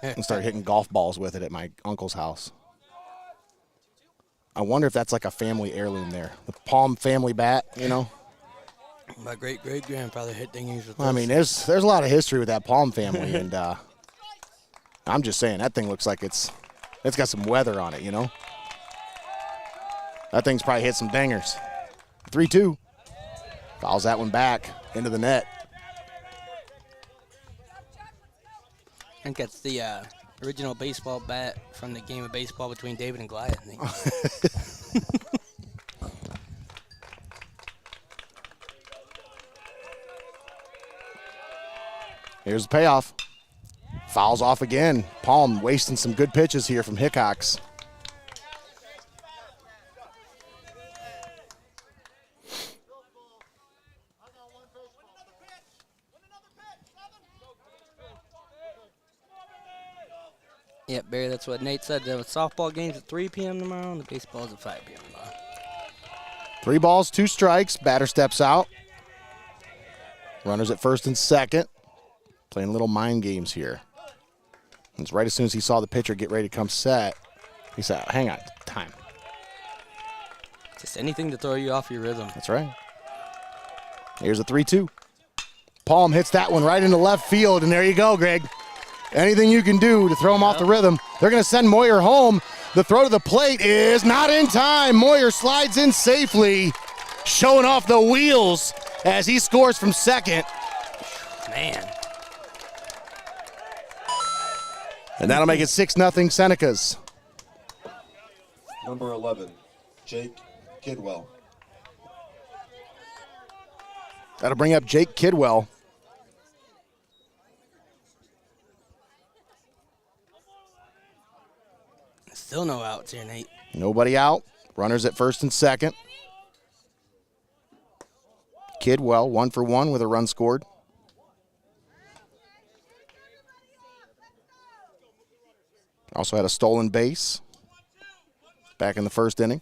and started hitting golf balls with it at my uncle's house. I wonder if that's like a family heirloom there. The Palm family bat, you know? My great-great-grandfather hit dinghies with I mean, there's a lot of history with that Palm family, and I'm just saying that thing looks like it's got some weather on it, you know? That thing's probably hit some dingers. 3-2. Fouls that one back into the net. I think that's the original baseball bat from the game of baseball between David and Goliath. I think. Here's the payoff. Fouls off again. Palm wasting some good pitches here from Hickox. Yeah, Barry, that's what Nate said. The softball game's at 3 p.m. tomorrow, and the baseball's at 5 p.m. tomorrow. 3 balls, 2 strikes. Batter steps out. Runners at first and second. Playing little mind games here. It's right as soon as he saw the pitcher get ready to come set, he said, hang on, time. Just anything to throw you off your rhythm. That's right. Here's a 3-2. Palm hits that one right into left field, and there you go, Greg. Anything you can do to throw him off the rhythm. They're going to send Moyer home. The throw to the plate is not in time. Moyer slides in safely, showing off the wheels as he scores from second. Man. And that'll make it 6-0 Senecas. Number 11, Jake Kidwell. That'll bring up Jake Kidwell. Still no outs here, Nate. Nobody out. Runners at first and second. Kidwell 1 for 1 with a run scored. Also had a stolen base back in the first inning.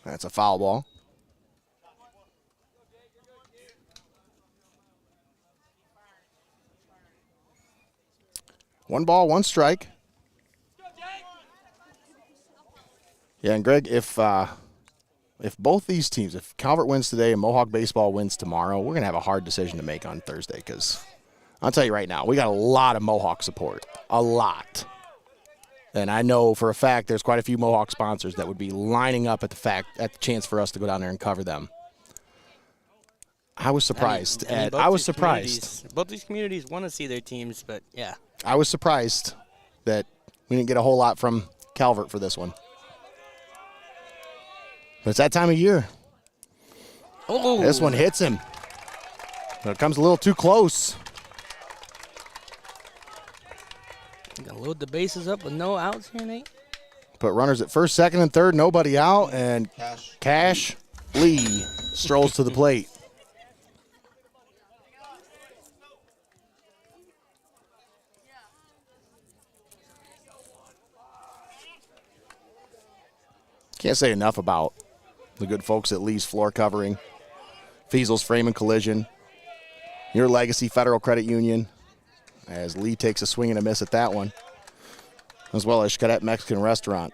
That's a foul ball. One ball, one strike. Yeah, and Greg, if both these teams, if Calvert wins today and Mohawk baseball wins tomorrow, we're going to have a hard decision to make on Thursday because I'll tell you right now, we got a lot of Mohawk support, a lot. And I know for a fact there's quite a few Mohawk sponsors that would be lining up at the chance for us to go down there and cover them. I was surprised. I was surprised. Both these communities want to see their teams, but yeah. I was surprised that we didn't get a whole lot from Calvert for this one. But it's that time of year. Oh, this one hits him. But it comes a little too close. Gonna load the bases up with no outs here, Nate. Put runners at first, second, and third. Nobody out, and Cash Lee strolls to the plate. Can't say enough about the good folks at Lee's Floor Covering, FEASEL'S Frame and Collision, Your Legacy Federal Credit Union, as Lee takes a swing and a miss at that one, as well as XCARET Mexican Restaurant.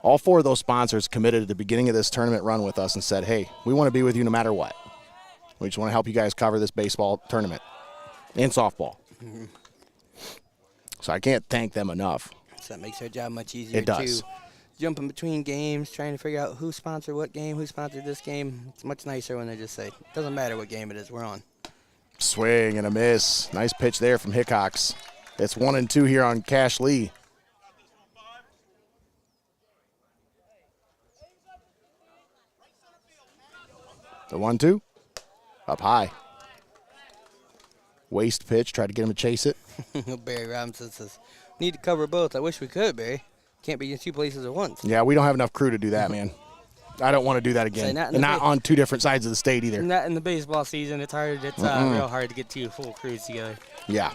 All 4 of those sponsors committed at the beginning of this tournament run with us and said, hey, we want to be with you no matter what. We just want to help you guys cover this baseball tournament and softball. Mm-hmm. So I can't thank them enough. So that makes our job much easier, it does. Too. Jumping between games, trying to figure out who sponsored what game, who sponsored this game. It's much nicer when they just say, doesn't matter what game it is, we're on. Swing and a miss. Nice pitch there from Hickox. It's 1-2 here on Cash Lee. The 1-2. Up high. Waste pitch. Tried to get him to chase it. Barry Robinson says, need to cover both. I wish we could, Barry. Can't be in 2 places at once. Yeah, we don't have enough crew to do that, man. I don't want to do that again. And not on 2 different sides of the state either. Not in the baseball season. It's hard. It's real hard to get 2 full crews together. Yeah.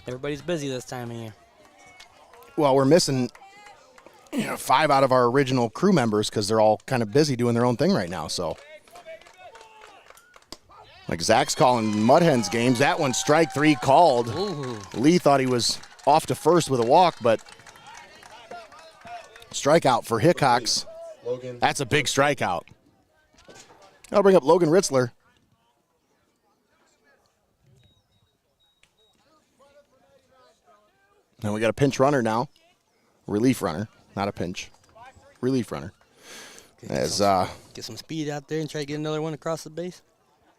Everybody's busy this time of year. Well, we're missing 5 out of our original crew members because they're all kind of busy doing their own thing right now. So, like Zach's calling Mudhens games. That one, strike 3 called. Ooh. Lee thought he was off to first with a walk, but strikeout for Hickox. Logan. That's a big strikeout. I'll bring up Logan Ritzler. And we got a pinch runner now. Relief runner, not a pinch. Relief runner. As Get some speed out there and try to get another one across the base.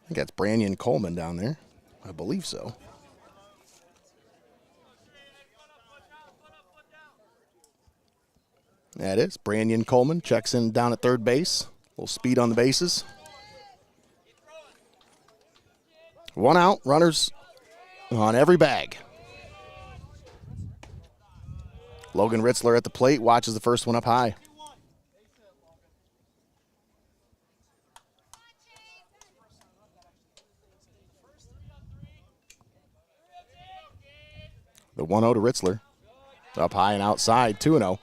I think that's Branyan Coleman down there. I believe so. That is. Branyan Coleman checks in down at third base. A little speed on the bases. 1 out, runners on every bag. Logan Ritzler at the plate, watches the first one up high. The 1-0 to Ritzler. Up high and outside, 2-0.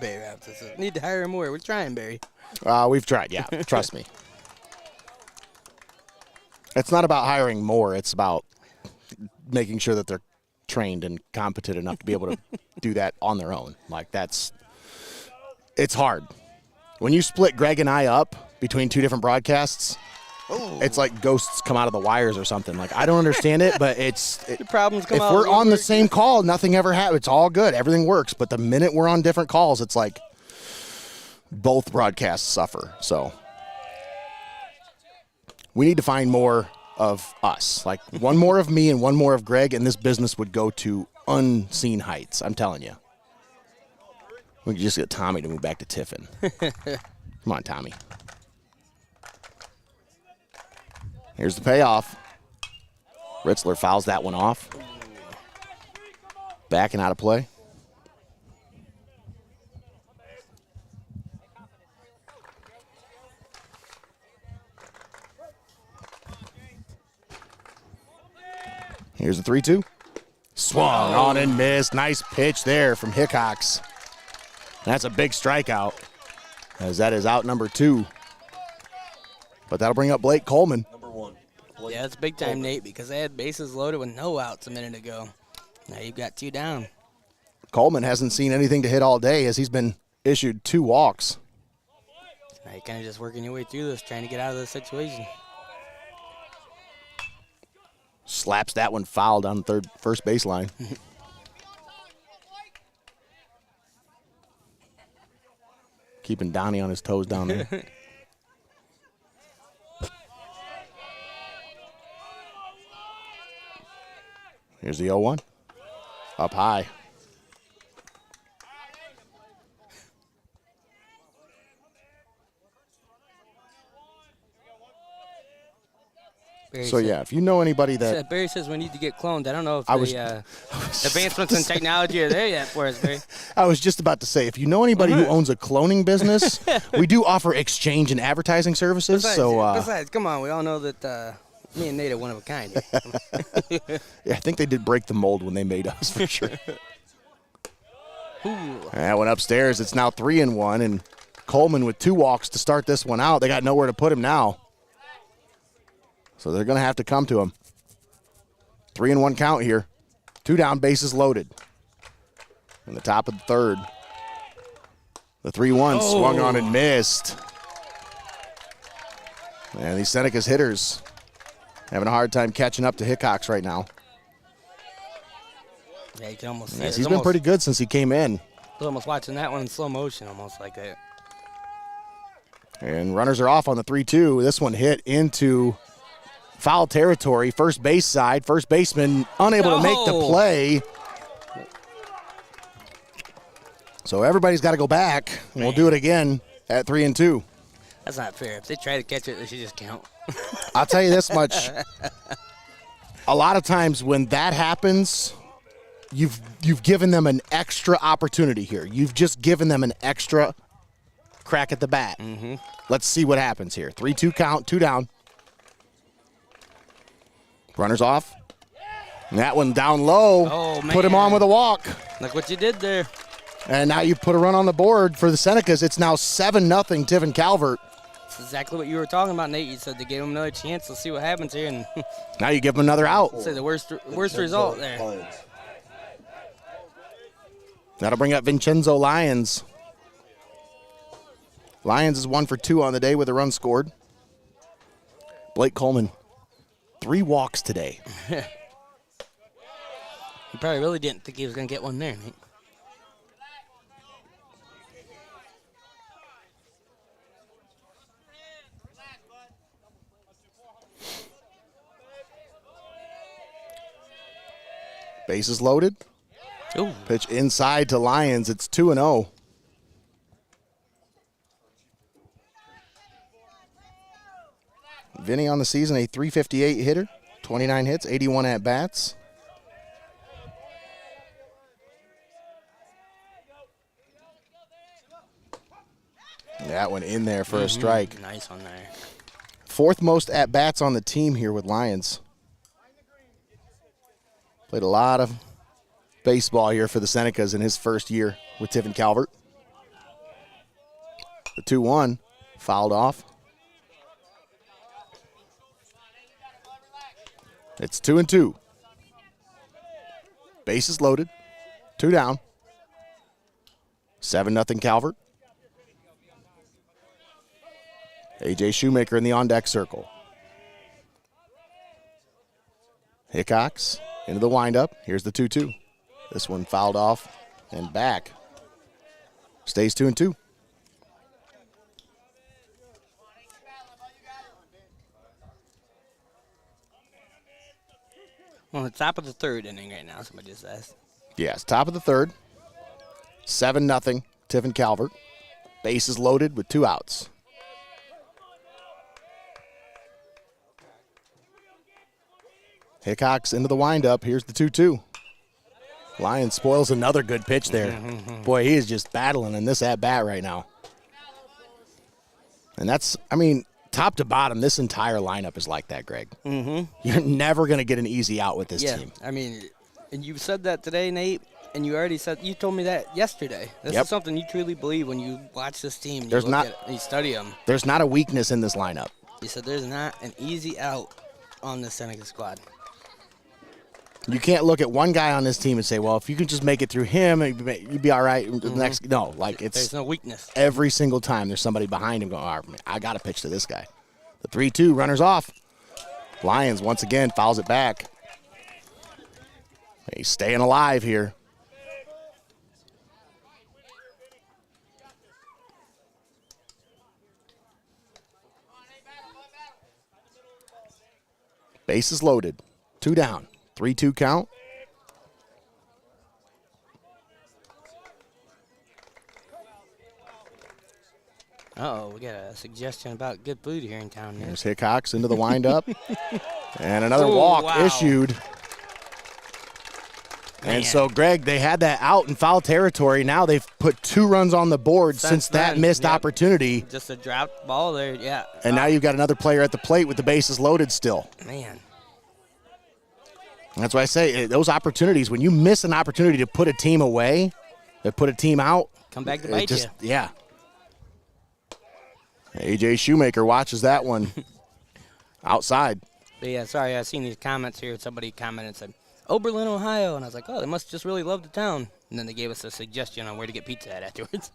Barry says, need to hire more. We're trying, Barry. We've tried, yeah. Trust me. It's not about hiring more. It's about making sure that they're trained and competent enough to be able to do that on their own. Like, it's hard. When you split Greg and I up between 2 different broadcasts, it's like ghosts come out of the wires or something. Like, I don't understand it, but The problems come if out. we're on the same call, nothing ever happens. It's all good. Everything works. But the minute we're on different calls, it's like both broadcasts suffer. So we need to find more of us. Like, one more of me and one more of Greg, and this business would go to unseen heights. I'm telling you. We could just get Tommy to move back to Tiffin. Come on, Tommy. Here's the payoff. Ritzler fouls that one off. Back and out of play. Here's the 3-2. Swung on and missed. Nice pitch there from Hickox. That's a big strikeout, as that is out number 2. But that'll bring up Blake Coleman. Number 1. Yeah, it's big time, Nate, because they had bases loaded with no outs a minute ago. Now you've got 2 down. Coleman hasn't seen anything to hit all day, as he's been issued 2 walks. Now you're kind of just working your way through this, trying to get out of this situation. Slaps that one foul down the first baseline. Keeping Donnie on his toes down there. Here's the 0-1. Up high. Barry So, said- yeah, if you know anybody that... Barry says we need to get cloned. I don't know if I was- advancements in technology are there yet for us, Barry. I was just about to say, if you know anybody who owns a cloning business, we do offer exchange and advertising services. Besides, come on, we all know that me and Nate are one of a kind. Yeah, I think they did break the mold when they made us, for sure. That one upstairs. It's now 3-1, and Coleman with 2 walks to start this one out. They got nowhere to put him now. So they're going to have to come to him. 3-1 count here. 2 down, bases loaded. In the top of the 3rd. The 3-1 swung on and missed. And these Senecas hitters having a hard time catching up to Hickox right now. Yeah, you can almost see Yes, it. he's been pretty good since he came in. I was almost watching that one in slow motion, almost like that. And runners are off on the 3-2. This one hit into foul territory, first base side. First baseman unable to make the play. So everybody's got to go back, and we'll do it again at 3-2. That's not fair. If they try to catch it, they should just count. I'll tell you this much. A lot of times when that happens, you've given them an extra opportunity here. You've just given them an extra crack at the bat. Let's see what happens here. 3-2 count, 2 down. Runners off. And that one down low. Oh, man. Put him on with a walk. Look what you did there. And now you put a run on the board for the Senecas. It's now 7-0 Tiffin Calvert. That's exactly what you were talking about, Nate. You said they gave him another chance. Let's see what happens here. And Now you give them another out. say the worst result there. That'll bring up Vincenzo Lyons. Lyons is 1 for 2 on the day with a run scored. Blake Coleman, 3 walks today. He probably really didn't think he was going to get one there, Nate. Bases loaded. Ooh. Pitch inside to Lyons. It's 2-0. Vinny on the season, a .358 hitter, 29 hits, 81 at-bats. That one in there for a strike. Nice on there. 4th most at-bats on the team here with Lyons. Played a lot of baseball here for the Senecas in his first year with Tiffin Calvert. The 2-1 fouled off. It's 2-2. Bases loaded. 2 down. 7-0 Calvert. A.J. Shoemaker in the on-deck circle. Hickox into the windup. Here's the 2-2. This one fouled off and back. Stays 2-2. On the top of the 3rd inning right now, somebody just asked. Yes, top of the 3rd. 7-0 Tiffin Calvert. Bases loaded with 2 outs. Hickox into the windup. Here's the 2-2. Lyons spoils another good pitch there. Boy, he is just battling in this at-bat right now. And that's, I mean, top to bottom, this entire lineup is like that, Greg. You're never going to get an easy out with this team. I mean, and you said that today, Nate, and you already said, you told me that yesterday. This is something you truly believe when you watch this team. You There's look not, at it and you study them. There's not a weakness in this lineup. You said there's not an easy out on the Seneca squad. You can't look at one guy on this team and say, well, if you can just make it through him, you'd be all right. The next, no, like There's no weakness. Every single time there's somebody behind him going, all right, I got to pitch to this guy. The 3-2, runners off. Lyons once again fouls it back. He's staying alive here. Bases loaded. 2 down. 3-2 count. Uh-oh, we got a suggestion about good food here in town. There's Hickox into the windup. And another walk issued. Man. And so, Greg, they had that out in foul territory. Now they've put 2 runs on the board since that then, missed opportunity. Just a dropped ball there, yeah. And now you've got another player at the plate with the bases loaded still. Man. That's why I say those opportunities, when you miss an opportunity to put a team away, to put a team out. Come back to bite you. Yeah. A.J. Shoemaker watches that one outside. But yeah, sorry, I seen these comments here. Somebody commented and said, Oberlin, Ohio. And I was like, oh, they must just really love the town. And then they gave us a suggestion on where to get pizza at afterwards.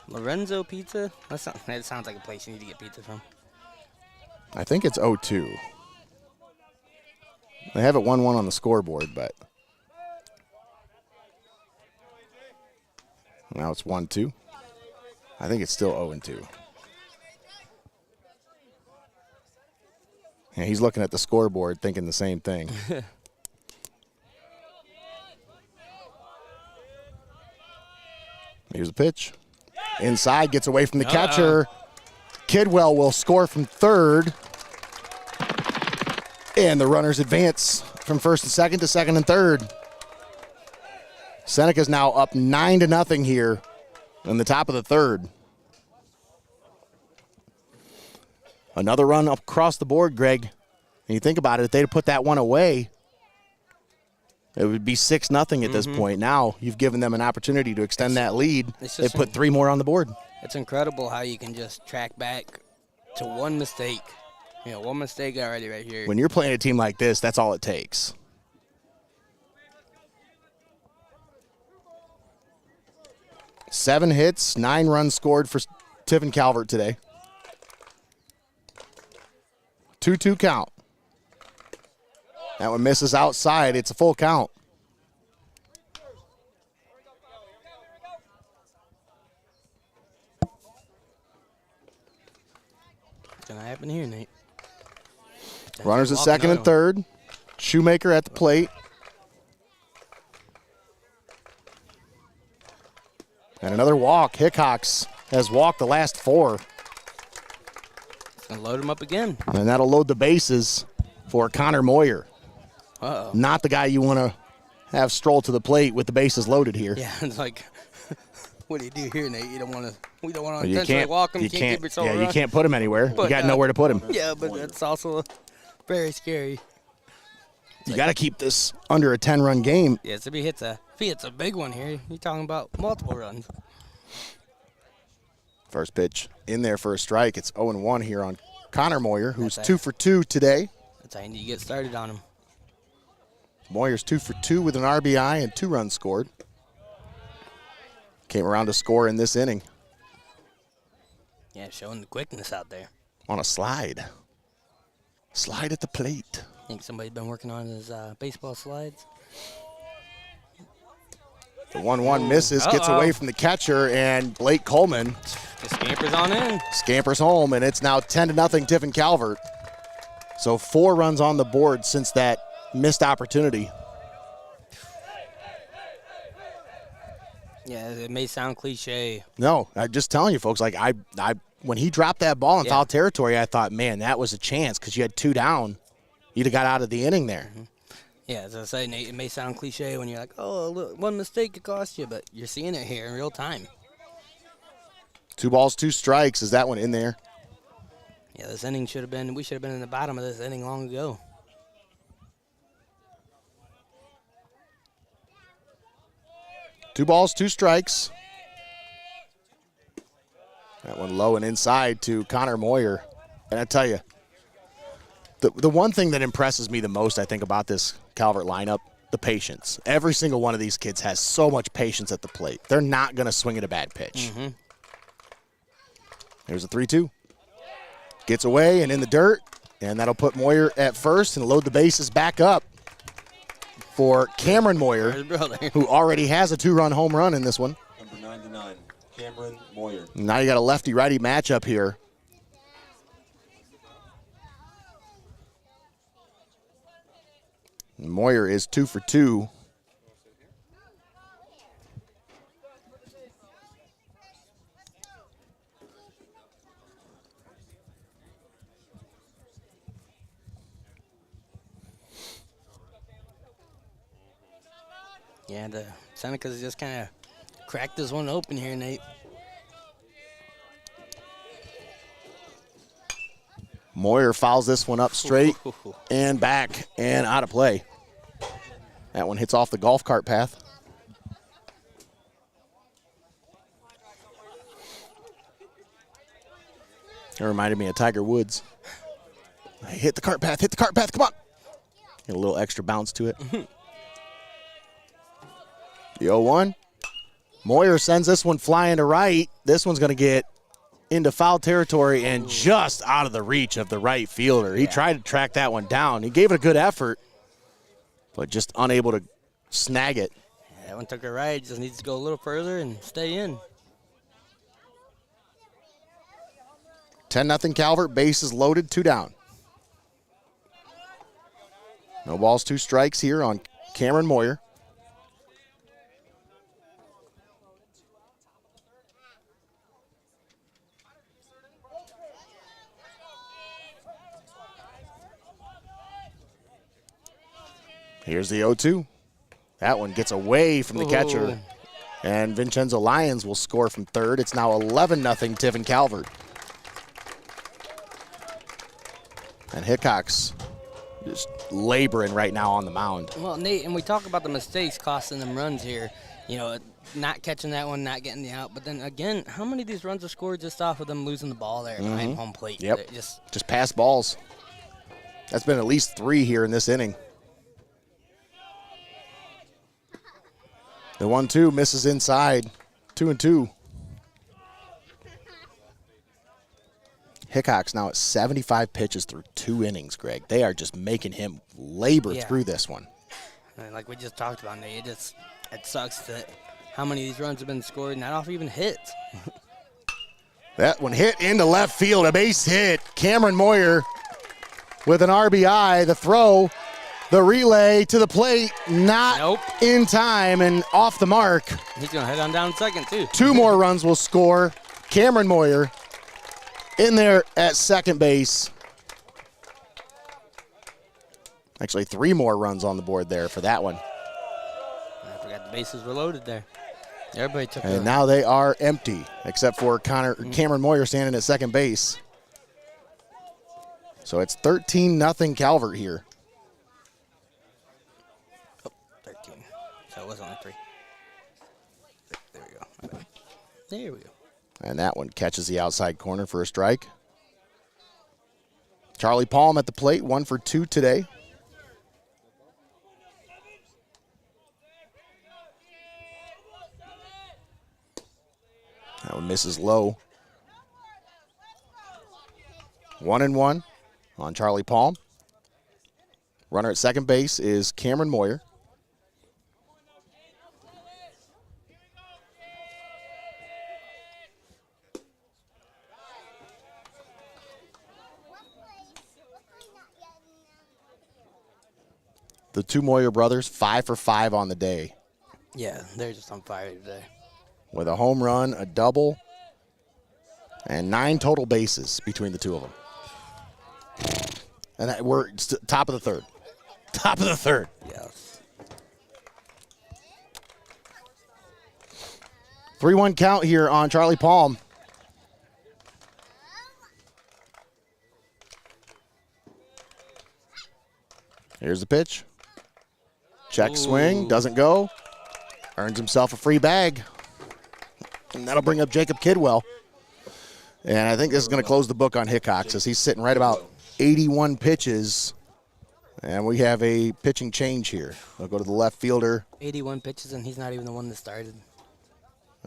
Lorenzo Pizza? That sounds like a place you need to get pizza from. I think it's 0-2. They have it 1-1 on the scoreboard, but now it's 1-2. I think it's still 0-2. Yeah, he's looking at the scoreboard thinking the same thing. Here's a pitch. Inside, gets away from the catcher. Kidwell will score from third. And the runners advance from first and second to second and third. Seneca's now up 9-0 here in the top of the third. Another run across the board, Greg. And you think about it, if they'd put that one away, it would be 6-0 at this point. Now you've given them an opportunity to extend that lead. They put 3 more on the board. It's incredible how you can just track back to one mistake. You know, one mistake already right here. When you're playing a team like this, that's all it takes. Seven hits, 9 runs scored for Tiffin Calvert today. 2-2 count. That one misses outside. It's a full count. What's going to happen here, Nate? Runners at second and third. Shoemaker at the plate. And another walk. Hickox has walked the last 4. It's going to load him up again. And that'll load the bases for Connor Moyer. Uh-oh. Not the guy you want to have stroll to the plate with the bases loaded here. Yeah, it's like, what do you do here, Nate? You don't want to. We don't want to intentionally walk him. You can't keep yourself you can't put him anywhere. You got nowhere to put him. Yeah, but that's also very scary. You got to keep this under a 10-run game. Yeah, so if he hits a big one here, you're talking about multiple runs. First pitch in there for a strike. It's 0-1 here on Connor Moyer, who's 2 for 2 today. That's how you need to get started on him. Moyer's 2 for 2 with an RBI and 2 runs scored. Came around to score in this inning. Yeah, showing the quickness out there. On a slide. Slide at the plate. Think somebody's been working on his baseball slides. The 1-1 misses, gets away from the catcher, and Blake Coleman Just scampers on in. scampers home, and it's now 10-0 Tiffin Calvert. So 4 runs on the board since that missed opportunity. Yeah, it may sound cliche. No, I'm just telling you, folks, like I when he dropped that ball in foul territory, I thought, man, that was a chance because you had 2 down. You'd have got out of the inning there. Yeah, as I say, Nate, it may sound cliche when you're like, oh, look, one mistake could cost you, but you're seeing it here in real time. 2 balls, 2 strikes. Is that one in there? Yeah, this inning we should have been in the bottom of this inning long ago. Two balls, 2 strikes. That one low and inside to Connor Moyer. And I tell you, the one thing that impresses me the most, I think, about this Calvert lineup, the patience. Every single one of these kids has so much patience at the plate. They're not going to swing at a bad pitch. There's a 3-2. Gets away and in the dirt, and that'll put Moyer at first and load the bases back up for Cameron Moyer, who already has a 2-run home run in this one. Number 99, Cameron Moyer. Now you got a lefty-righty matchup here. Moyer is 2 for 2. Yeah, the Senecas just kind of cracked this one open here, Nate. Moyer fouls this one up straight and back and out of play. That one hits off the golf cart path. It reminded me of Tiger Woods. Hey, hit the cart path, come on. Get a little extra bounce to it. The 0-1. Moyer sends this one flying to right. This one's going to get into foul territory and just out of the reach of the right fielder. He tried to track that one down. He gave it a good effort, but just unable to snag it. Yeah, that one took a right. Just needs to go a little further and stay in. 10-0 Calvert. Bases loaded, 2 down. No balls, 2 strikes here on Cameron Moyer. Here's the 0-2. That one gets away from the catcher. And Vincenzo Lyons will score from third. It's now 11-0 Tiffin Calvert. And Hickox just laboring right now on the mound. Well, Nate, and we talk about the mistakes costing them runs here. You know, not catching that one, not getting the out. But then again, how many of these runs are scored just off of them losing the ball there behind home plate? Yep. Just pass balls. That's been at least 3 here in this inning. The 1-2 misses inside. 2-2. Hickox now at 75 pitches through 2 innings, Greg. They are just making him labor through this one. And like we just talked about, Nate, it sucks that how many of these runs have been scored, not off even hits. That one hit into left field, a base hit. Cameron Moyer with an RBI. The throw, the relay to the plate, not in time and off the mark. He's going to head on down second, too. 2 more runs will score. Cameron Moyer in there at second base. Actually, 3 more runs on the board there for that one. I forgot the bases were loaded there. Everybody took And now they are empty, except for Cameron Moyer standing at second base. So it's 13-0 Calvert here. 13. So it was only 3. There we go. There we go. And that one catches the outside corner for a strike. Charlie Palm at the plate, 1 for 2 today. That one misses low. 1-1 on Charlie Palm. Runner at second base is Cameron Moyer. The 2 Moyer brothers, 5 for 5 on the day. Yeah, they're just on fire today. With a home run, a double, and 9 total bases between the 2 of them. And we're top of the third. Top of the third. Yes. 3-1 count here on Charlie Palm. Here's the pitch. Check swing, doesn't go. Earns himself a free bag. And that'll bring up Jacob Kidwell. And I think this is going to close the book on Hickox as he's sitting right about 81 pitches. And we have a pitching change here. We'll go to the left fielder. 81 pitches, and he's not even the one that started.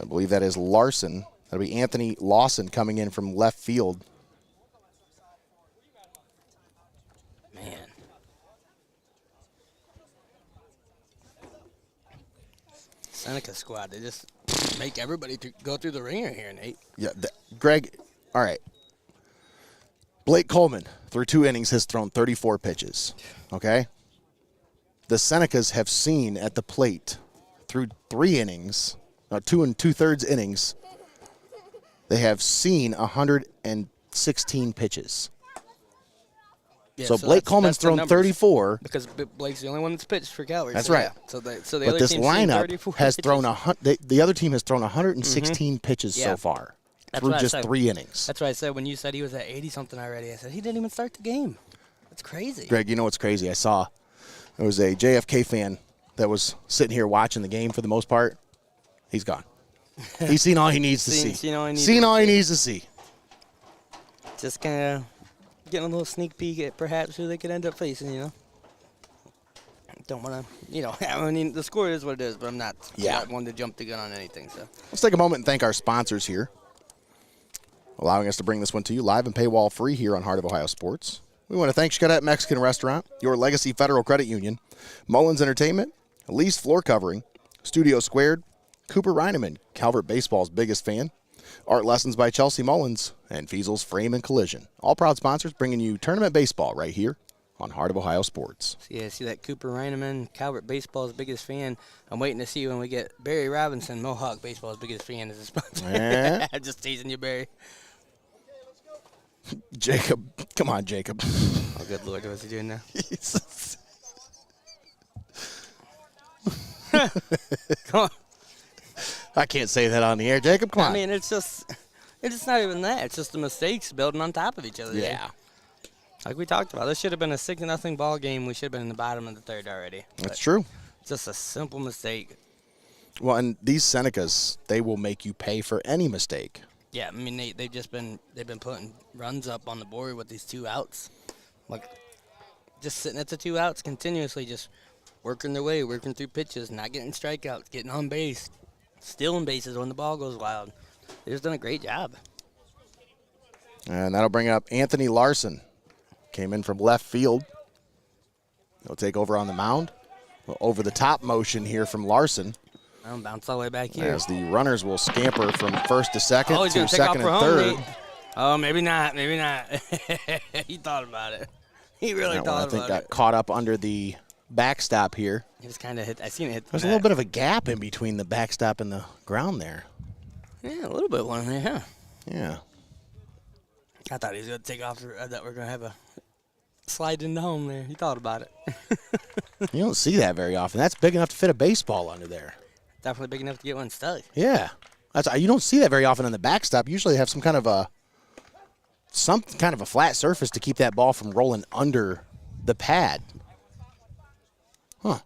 I believe that is Larson. That'll be Anthony Lawson coming in from left field. Man. Seneca squad, they just make everybody go through the ringer here, Nate. Yeah, Greg, all right. Blake Coleman, through 2 innings, has thrown 34 pitches, okay? The Senecas have seen at the plate through 3 innings, 2 2/3 innings, they have seen 116 pitches. Yeah, so Blake Coleman's that's the thrown numbers. 34. Because Blake's the only one that's pitched for Calvert. That's so right. Yeah. So the But other this team's seen lineup 34 has pitches. thrown the other team has thrown 116 pitches so Yeah. far That's through what I just said. 3 innings. That's why I said when you said he was at 80-something already, I said he didn't even start the game. That's crazy. Greg, you know what's crazy? I saw there was a JFK fan that was sitting here watching the game for the most part. He's gone. He's seen all he needs to see. Seen all he needs to see. Just kind of getting a little sneak peek at perhaps who they could end up facing, you know. Don't want to, I mean, the score is what it is, but I'm not one to jump the gun on anything. So Let's take a moment and thank our sponsors here, allowing us to bring this one to you live and paywall free here on Heart of Ohio Sports. We want to thank XCARET Mexican Restaurant, Your Legacy Federal Credit Union, Mullins Entertainment, Elise Floor Covering, Studio Squared, Cooper RINAMAN, Calvert Baseball's biggest fan, Art Lessons by Chelsea Mullins, and FEASEL'S Frame and Collision. All proud sponsors bringing you tournament baseball right here on Heart of Ohio Sports. yeah, see that Cooper Reineman, Calvert Baseball's biggest fan. I'm waiting to see when we get Barry Robinson, Mohawk Baseball's biggest fan, as a sponsor. Yeah. I'm just teasing you, Barry. Jacob, come on, Jacob. Oh, good Lord, what's he doing now? Come on. I can't say that on the air, Jacob. Come on. I mean, it's not even that. It's just the mistakes building on top of each other. Yeah. Like we talked about, this should have been a 6-0 ball game. We should have been in the bottom of the third already. That's true. Just a simple mistake. Well, and these Senecas, they will make you pay for any mistake. Yeah, I mean they've been putting runs up on the board with these 2 outs, like just sitting at the 2 outs continuously, just working their way, working through pitches, not getting strikeouts, getting on base, stealing bases when the ball goes wild. They've just done a great job. And that'll bring up Anthony Larson. Came in from left field. He'll take over on the mound. Over the top motion here from Larson. I'll bounce all the way back here. As the runners will scamper from first to second he's to gonna take off second for and home, third. Nate. Oh, maybe not. Maybe not. He thought about it. He really That one, thought I think, about got it. caught up under the backstop here. He just kind of hit. I seen it hit. There's a little bit of a gap in between the backstop and the ground there. Yeah, a little bit one there, huh? Yeah. I thought he was going to take off. I thought we were going to have a slide into home there. He thought about it. You don't see that very often. That's big enough to fit a baseball under there. Definitely big enough to get one stuck. Yeah. You don't see that very often on the backstop. Usually they have some kind of a flat surface to keep that ball from rolling under the pad. Huh.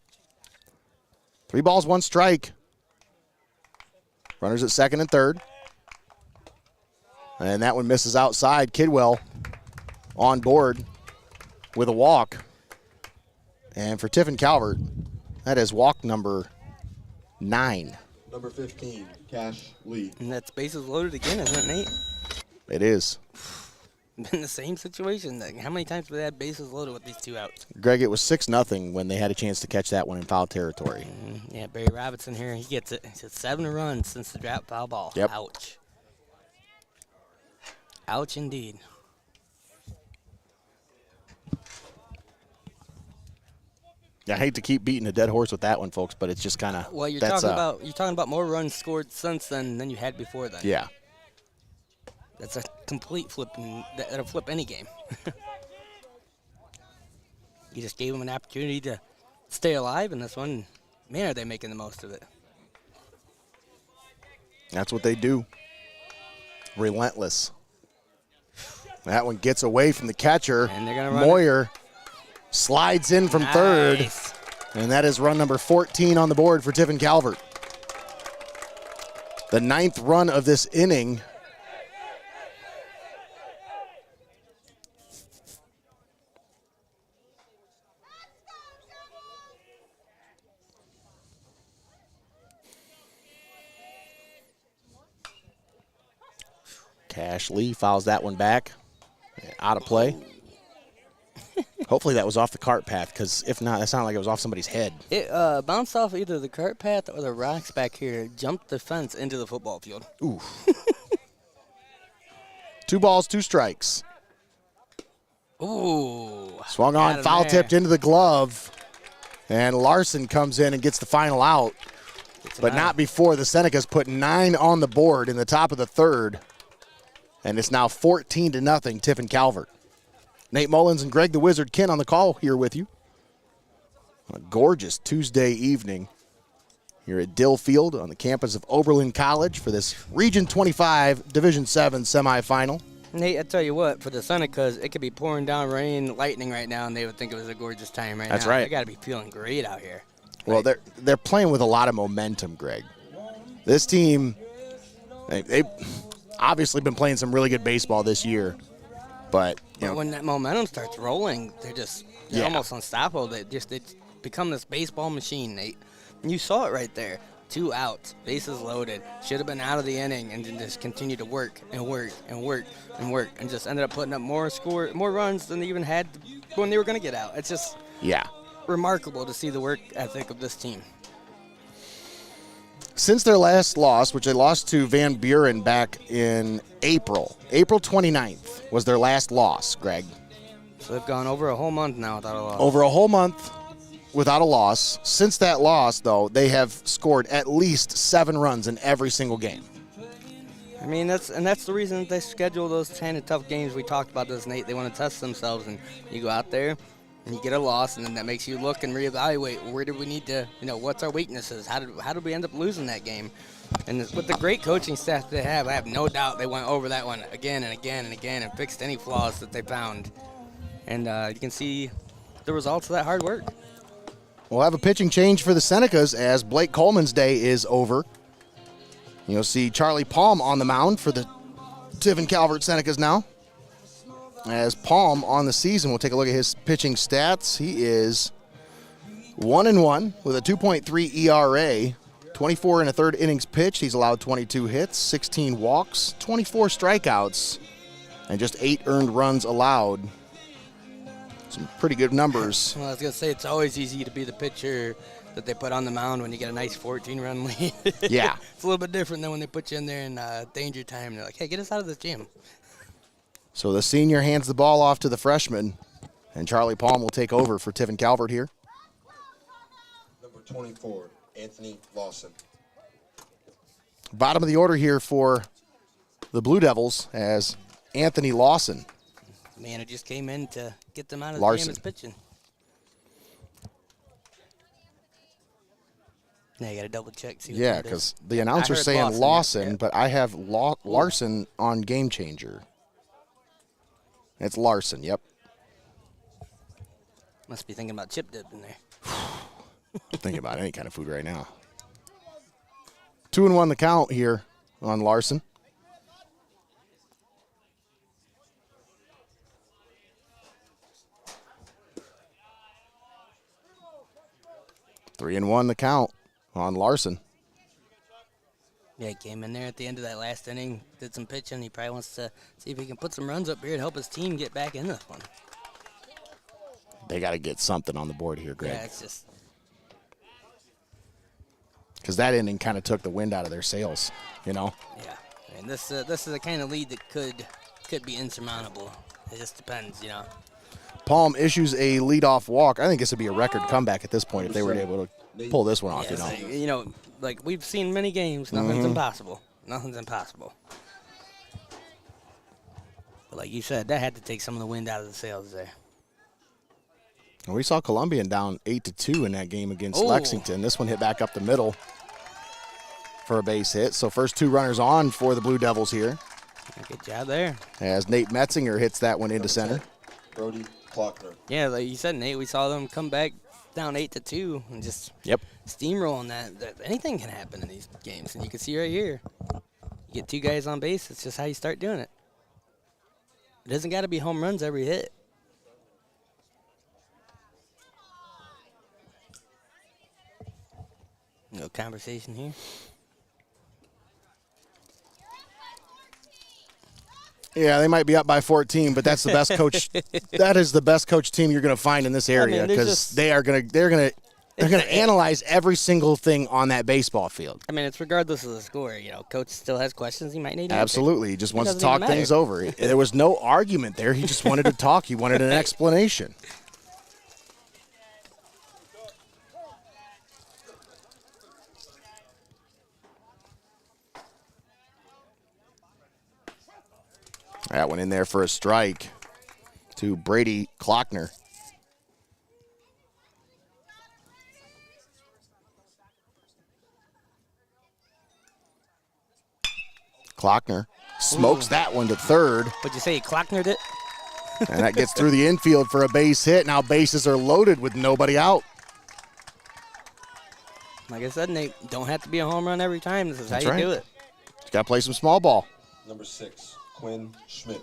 3 balls, 1 strike. Runners at second and third. And that one misses outside. Kidwell on board with a walk. And for Tiffin Calvert, that is walk number 9. Number 15, Cash Lee. And that's bases loaded again, isn't it, Nate? It is. Been the same situation. Like, how many times have they had bases loaded with these 2 outs? Greg, it was 6-0 when they had a chance to catch that one in foul territory. Yeah, Barry Robinson here. He gets it. He's had 7 runs since the drop foul ball. Yep. Ouch. Ouch indeed. I hate to keep beating a dead horse with that one, folks, but it's just kind of. Well, you're talking about more runs scored since then than you had before then. Yeah. That's a complete flip. That'll flip any game. You just gave them an opportunity to stay alive in this one. Man, are they making the most of it. That's what they do. Relentless. That one gets away from the catcher. And they're gonna run Moyer slides in from third. Nice. And that is run number 14 on the board for Tiffin Calvert. The 9th run of this inning. Cash Lee fouls that one back. Out of play. Hopefully that was off the cart path, because if not, that sounded like it was off somebody's head. It bounced off either the cart path or the rocks back here, jumped the fence into the football field. Ooh. 2 balls, 2 strikes. Ooh. Swung got on, him foul there. tipped into the glove. And Larson comes in and gets the final out. But not before the Senecas put 9 on the board in the top of the third. And it's now 14-0 Tiffin Calvert. Nate Mullins and Greg the Wizard Kinn on the call here with you. On a gorgeous Tuesday evening here at Dill Field on the campus of Oberlin College for this Region 25 Division 7 semifinal. Nate, I tell you what, for the Senecas, it could be pouring down rain, lightning right now, and they would think it was a gorgeous time right now. That's right. They got to be feeling great out here. Well, they're playing with a lot of momentum, Greg. This team, they've obviously been playing some really good baseball this year, but when that momentum starts rolling, they're almost unstoppable. They become this baseball machine, Nate. And you saw it right there. 2 outs, bases loaded, should have been out of the inning, and then just continue to work and work and work and work, and just ended up putting up more runs than they even had when they were going to get out. It's just remarkable to see the work ethic of this team. Since their last loss, which they lost to Van Buren back in April 29th was their last loss, Greg. So they've gone over a whole month now without a loss. Over a whole month without a loss. Since that loss, though, they have scored at least 7 runs in every single game. I mean, that's the reason that they schedule those kind of tough games. We talked about this, Nate. They want to test themselves, and you go out there, and you get a loss, and then that makes you look and reevaluate where do we need to, what's our weaknesses? How did we end up losing that game? And with the great coaching staff they have, I have no doubt they went over that one again and again and again and fixed any flaws that they found. And you can see the results of that hard work. We'll have a pitching change for the Senecas as Blake Coleman's day is over. You'll see Charlie Palm on the mound for the Tiffin Calvert Senecas now. As Palm on the season, we'll take a look at his pitching stats. He is 1-1 with a 2.3 ERA, 24 and a third innings pitched. He's allowed 22 hits, 16 walks, 24 strikeouts, and just 8 earned runs allowed. Some pretty good numbers. Well, I was going to say, it's always easy to be the pitcher that they put on the mound when you get a nice 14-run lead. Yeah. It's a little bit different than when they put you in there in danger time. They're like, hey, get us out of this jam. So the senior hands the ball off to the freshman, and Charlie Palm will take over for Tiffin Calvert here. Number 24, Anthony Lawson. Bottom of the order here for the Blue Devils as Anthony Lawson. Man, it just came in to get them out of the Larson. game as pitching. Now you got to double check. See what Yeah, that is. because the announcer's heard saying Lawson, Lawson, but I have Larson on Game Changer. It's Larson, yep. Must be thinking about chip dip in there. Think about any kind of food right now. 2-1 the count here on Larson. Three and 1 the count on Larson. Yeah, he came in there at the end of that last inning, did some pitching. He probably wants to see if he can put some runs up here and help his team get back in this one. They got to get something on the board here, Greg. Yeah, it's just. Because that inning kind of took the wind out of their sails, Yeah, I mean, this is the kind of lead that could be insurmountable. It just depends, Palm issues a leadoff walk. I think this would be a record comeback at this point if they were able to pull this one off, Yeah, like we've seen many games, nothing's impossible. Nothing's impossible. But like you said, that had to take some of the wind out of the sails there. And we saw Columbian down 8-2 in that game against Oh. Lexington. This one hit back up the middle for a base hit. So first 2 runners on for the Blue Devils here. Good job there. As Nate Metzinger hits that one into center. Brody Klockner. Yeah, like you said, Nate, we saw them come back down 8-2 and just steamrolling that. Anything can happen in these games, and you can see right here. You get 2 guys on base, it's just how you start doing it. It doesn't got to be home runs every hit. No conversation here. Yeah, they might be up by 14, but that's the best coach. That is the best coach team you're going to find in this area because they're going to analyze every single thing on that baseball field. I mean, it's regardless of the score. Coach still has questions. He might need to answer. Absolutely, he just wants to doesn't talk even matter. things over. There was no argument there. He just wanted to talk. He wanted an explanation. That one in there for a strike to Brady Klockner. Klockner smokes that one to third, Would you say he Klocknered it? and that gets through the infield for a base hit. Now bases are loaded with nobody out. Like I said, Nate, don't have to be a home run every time. This is That's how you right. do it. Just got to play some small ball. Number 6, Quinn Schmidt.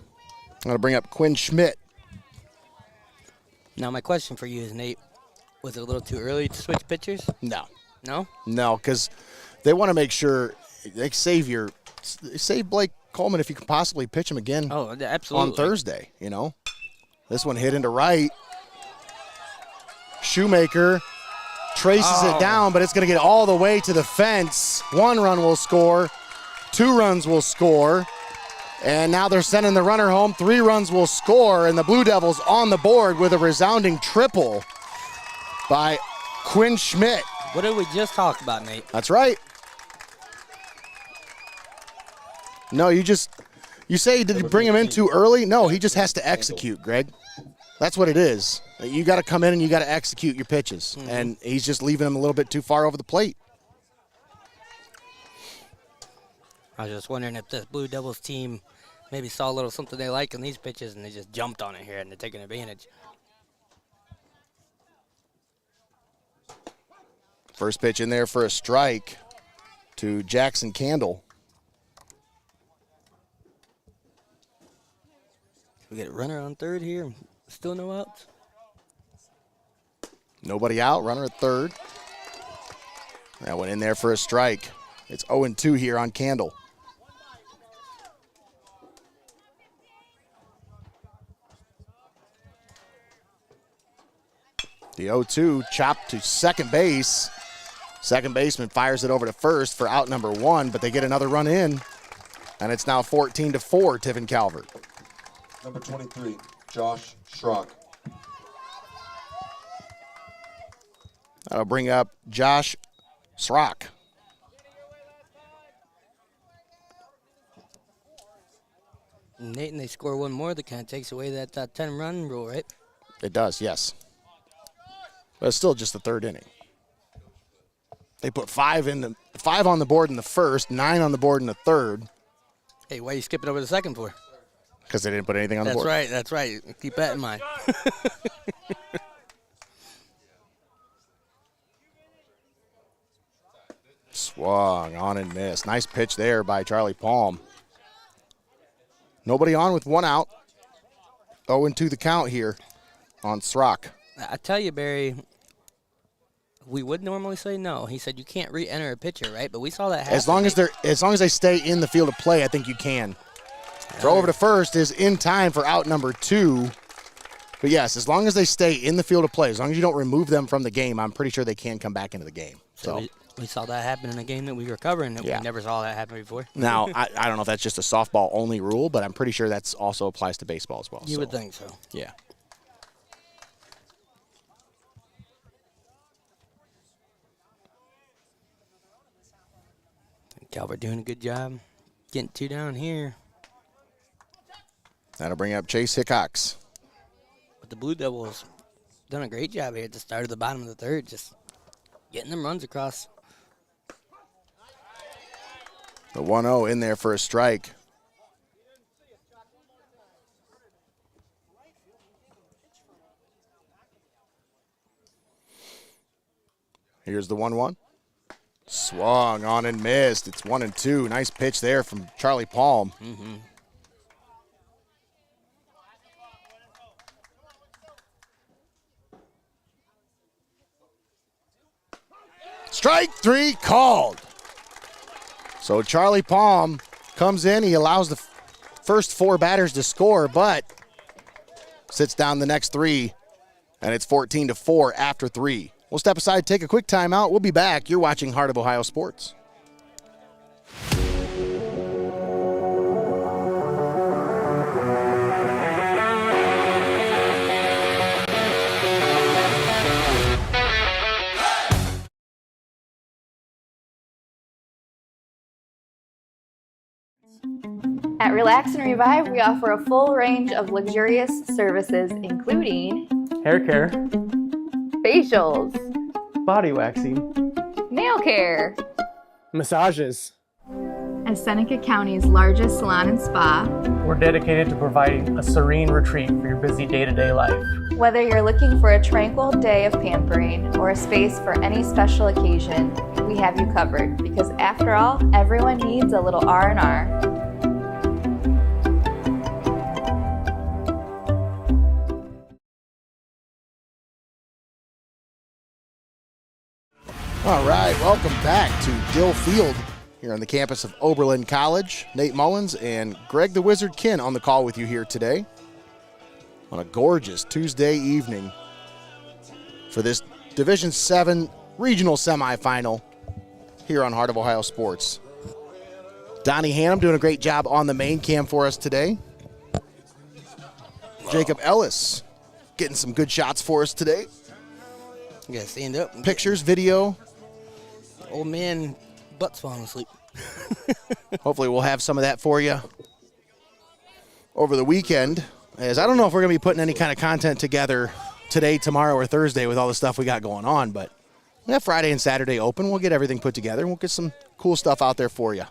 I'm going to bring up Quinn Schmidt. Now, my question for you is, Nate, was it a little too early to switch pitchers? No, No? because they want to make sure they save Blake Coleman if you can possibly pitch him again Oh, absolutely. on Thursday. This one hit into right. Shoemaker traces it down, but it's going to get all the way to the fence. 1 run will score. 2 runs will score. And now they're sending the runner home. 3 runs will score, and the Blue Devils on the board with a resounding triple by Quinn Schmidt. What did we just talk about, Nate? That's right. No, you say, did you bring him in too early? No, he just has to execute, Greg. That's what it is. You got to come in and you got to execute your pitches. And he's just leaving them a little bit too far over the plate. I was just wondering if this Blue Devils team maybe saw a little something they like in these pitches and they just jumped on it here and they're taking advantage. First pitch in there for a strike to Jackson Candle. We get a runner on third here. Still no outs. Nobody out. Runner at third. That went in there for a strike. It's 0-2 here on Candle. The 0-2 chopped to second base. Second baseman fires it over to first for out number 1, but they get another run in. And it's now 14-4, Tiffin Calvert. Number 23, Josh Schrock. That'll bring up Josh Schrock. Nate, and they score one more, that kind of takes away that 10-run rule, right? It does, yes. But it's still just the third inning. They put 5 on the board in the first, 9 on the board in the third. Hey, why are you skipping over the second for? Because they didn't put anything on the board. That's right. Keep that in mind. Swung on and missed. Nice pitch there by Charlie Palm. Nobody on with 1 out. 0-2 the count here on Schrock. I tell you, Barry, we would normally say no. He said you can't re-enter a pitcher, right? But we saw that happen. As long as they stay in the field of play, I think you can. Throw over to first is in time for out number 2. But yes, as long as they stay in the field of play, as long as you don't remove them from the game, I'm pretty sure they can come back into the game. So we saw that happen in a game that we were covering. We never saw that happen before. Now, I don't know if that's just a softball only rule, but I'm pretty sure that's also applies to baseball as well. You would think so. Yeah. Calvert doing a good job getting 2 down here. That'll bring up Chase Hickox. But the Blue Devils done a great job here at the start of the bottom of the third, just getting them runs across. The 1-0 in there for a strike. Here's the 1-1. Swung on and missed. It's 1-2. Nice pitch there from Charlie Palm. Strike 3 called. So Charlie Palm comes in. He allows the first 4 batters to score, but sits down the next 3, and it's 14-4 after 3. We'll step aside, take a quick timeout. We'll be back. You're watching Heart of Ohio Sports. At Relax and Revive, we offer a full range of luxurious services, including hair care, facials, body waxing, nail care, massages. As Seneca County's largest salon and spa, We're dedicated to providing a serene retreat for your busy day-to-day life. whether you're looking for a tranquil day of pampering or a space for any special occasion, we have you covered, because after all, everyone needs a little R&R. All right, welcome back to Dill Field here on the campus of Oberlin College. Nate Mullins and Greg the Wizard Kinn on the call with you here today on a gorgeous Tuesday evening for this Division VII regional semifinal here on Heart of Ohio Sports. Donnie Hannum doing a great job on the main cam for us today. Jacob Ellis getting some good shots for us today. You gotta stand up. And Pictures, video. old man butt's falling asleep. Hopefully we'll have some of that for you over the weekend. is I don't know if we're going to be putting any kind of content together today, tomorrow, or Thursday with all the stuff we got going on, but we have Friday and Saturday open. We'll get everything put together, and we'll get some cool stuff out there for you.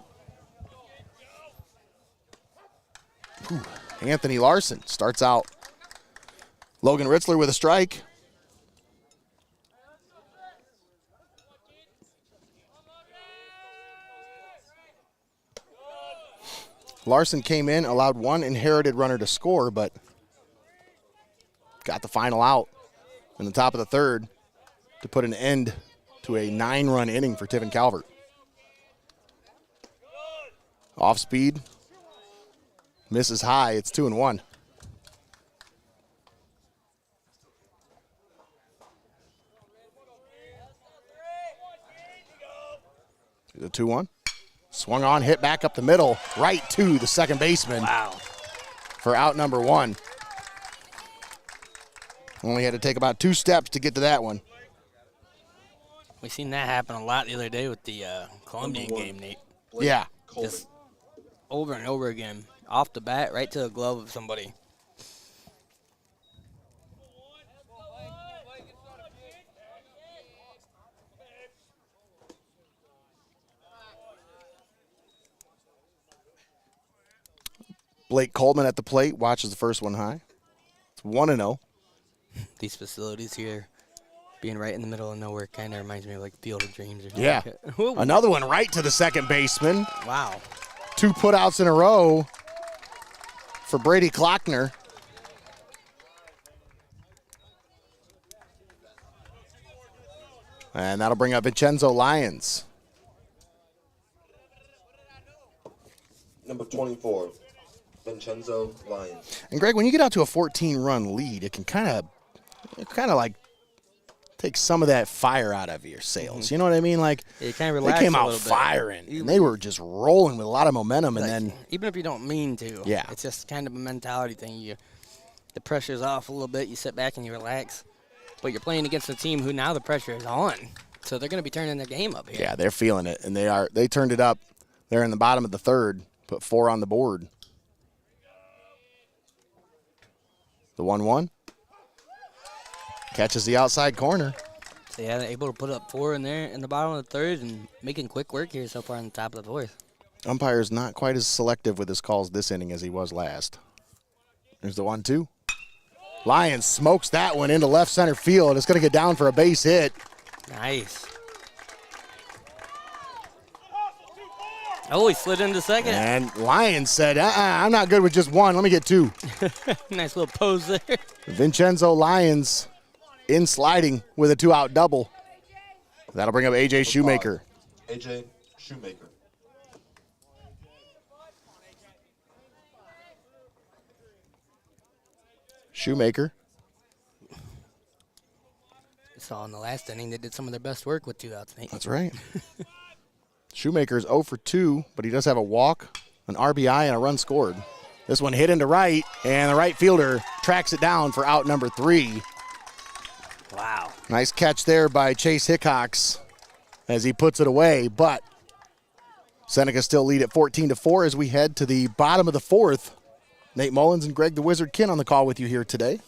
Ooh, Anthony Larson starts out. Logan Ritzler with a strike. Larson came in, allowed one inherited runner to score, but got the final out in the top of the third to put an end to a 9-run inning for Tiffin Calvert. Off speed, misses high. It's 2-1. The 2-1. Swung on, hit back up the middle, right to the second baseman. Wow. For out number 1. Only had to take about 2 steps to get to that one. We seen that happen a lot the other day with the Columbian game, Nate. Yeah. Just over and over again. Off the bat, right to the glove of somebody. Blake Coleman at the plate, watches the first one high. It's 1-0. These facilities here, being right in the middle of nowhere, kind of reminds me of like Field of Dreams or something. Yeah. Like that. Another one right to the second baseman. Wow. 2 putouts in a row for Brady Klockner. And that'll bring up Vincenzo Lyons. Number 24, Vincenzo Lyons. And Greg, when you get out to a 14-run lead, it can kind of like take some of that fire out of your sails. Mm-hmm. You know what I mean? Like It kind of they relaxes came a out little bit. firing, and they were just rolling with a lot of momentum. And then Even if you don't mean to. Yeah. It's just kind of a mentality thing. The pressure's off a little bit. You sit back and you relax. But you're playing against a team who now the pressure is on. So they're going to be turning their game up here. yeah, they're feeling it, and they turned it up. They're in the bottom of the third, put 4 on the board. The 1-1 catches the outside corner. So yeah, they're able to put up 4 in there in the bottom of the third and making quick work here so far on the top of the fourth. Umpire's not quite as selective with his calls this inning as he was last. There's the 1-2. Lyons smokes that one into left center field. It's going to get down for a base hit. Nice. Oh, he slid into second. And Lyons said, I'm not good with just 1. Let me get 2. Nice little pose there. Vincenzo Lyons in sliding with a 2-out double. That'll bring up A.J. Shoemaker. A.J. Shoemaker. Shoemaker. Saw in the last inning they did some of their best work with 2 outs, Nate. That's right. Shoemaker's 0 for 2, but he does have a walk, an RBI, and a run scored. This one hit into right, and the right fielder tracks it down for out number 3. Wow. Nice catch there by Chase Hickox as he puts it away, but Seneca still lead at 14-4 as we head to the bottom of the fourth. Nate Mullins and Greg the Wizard Kinn on the call with you here today.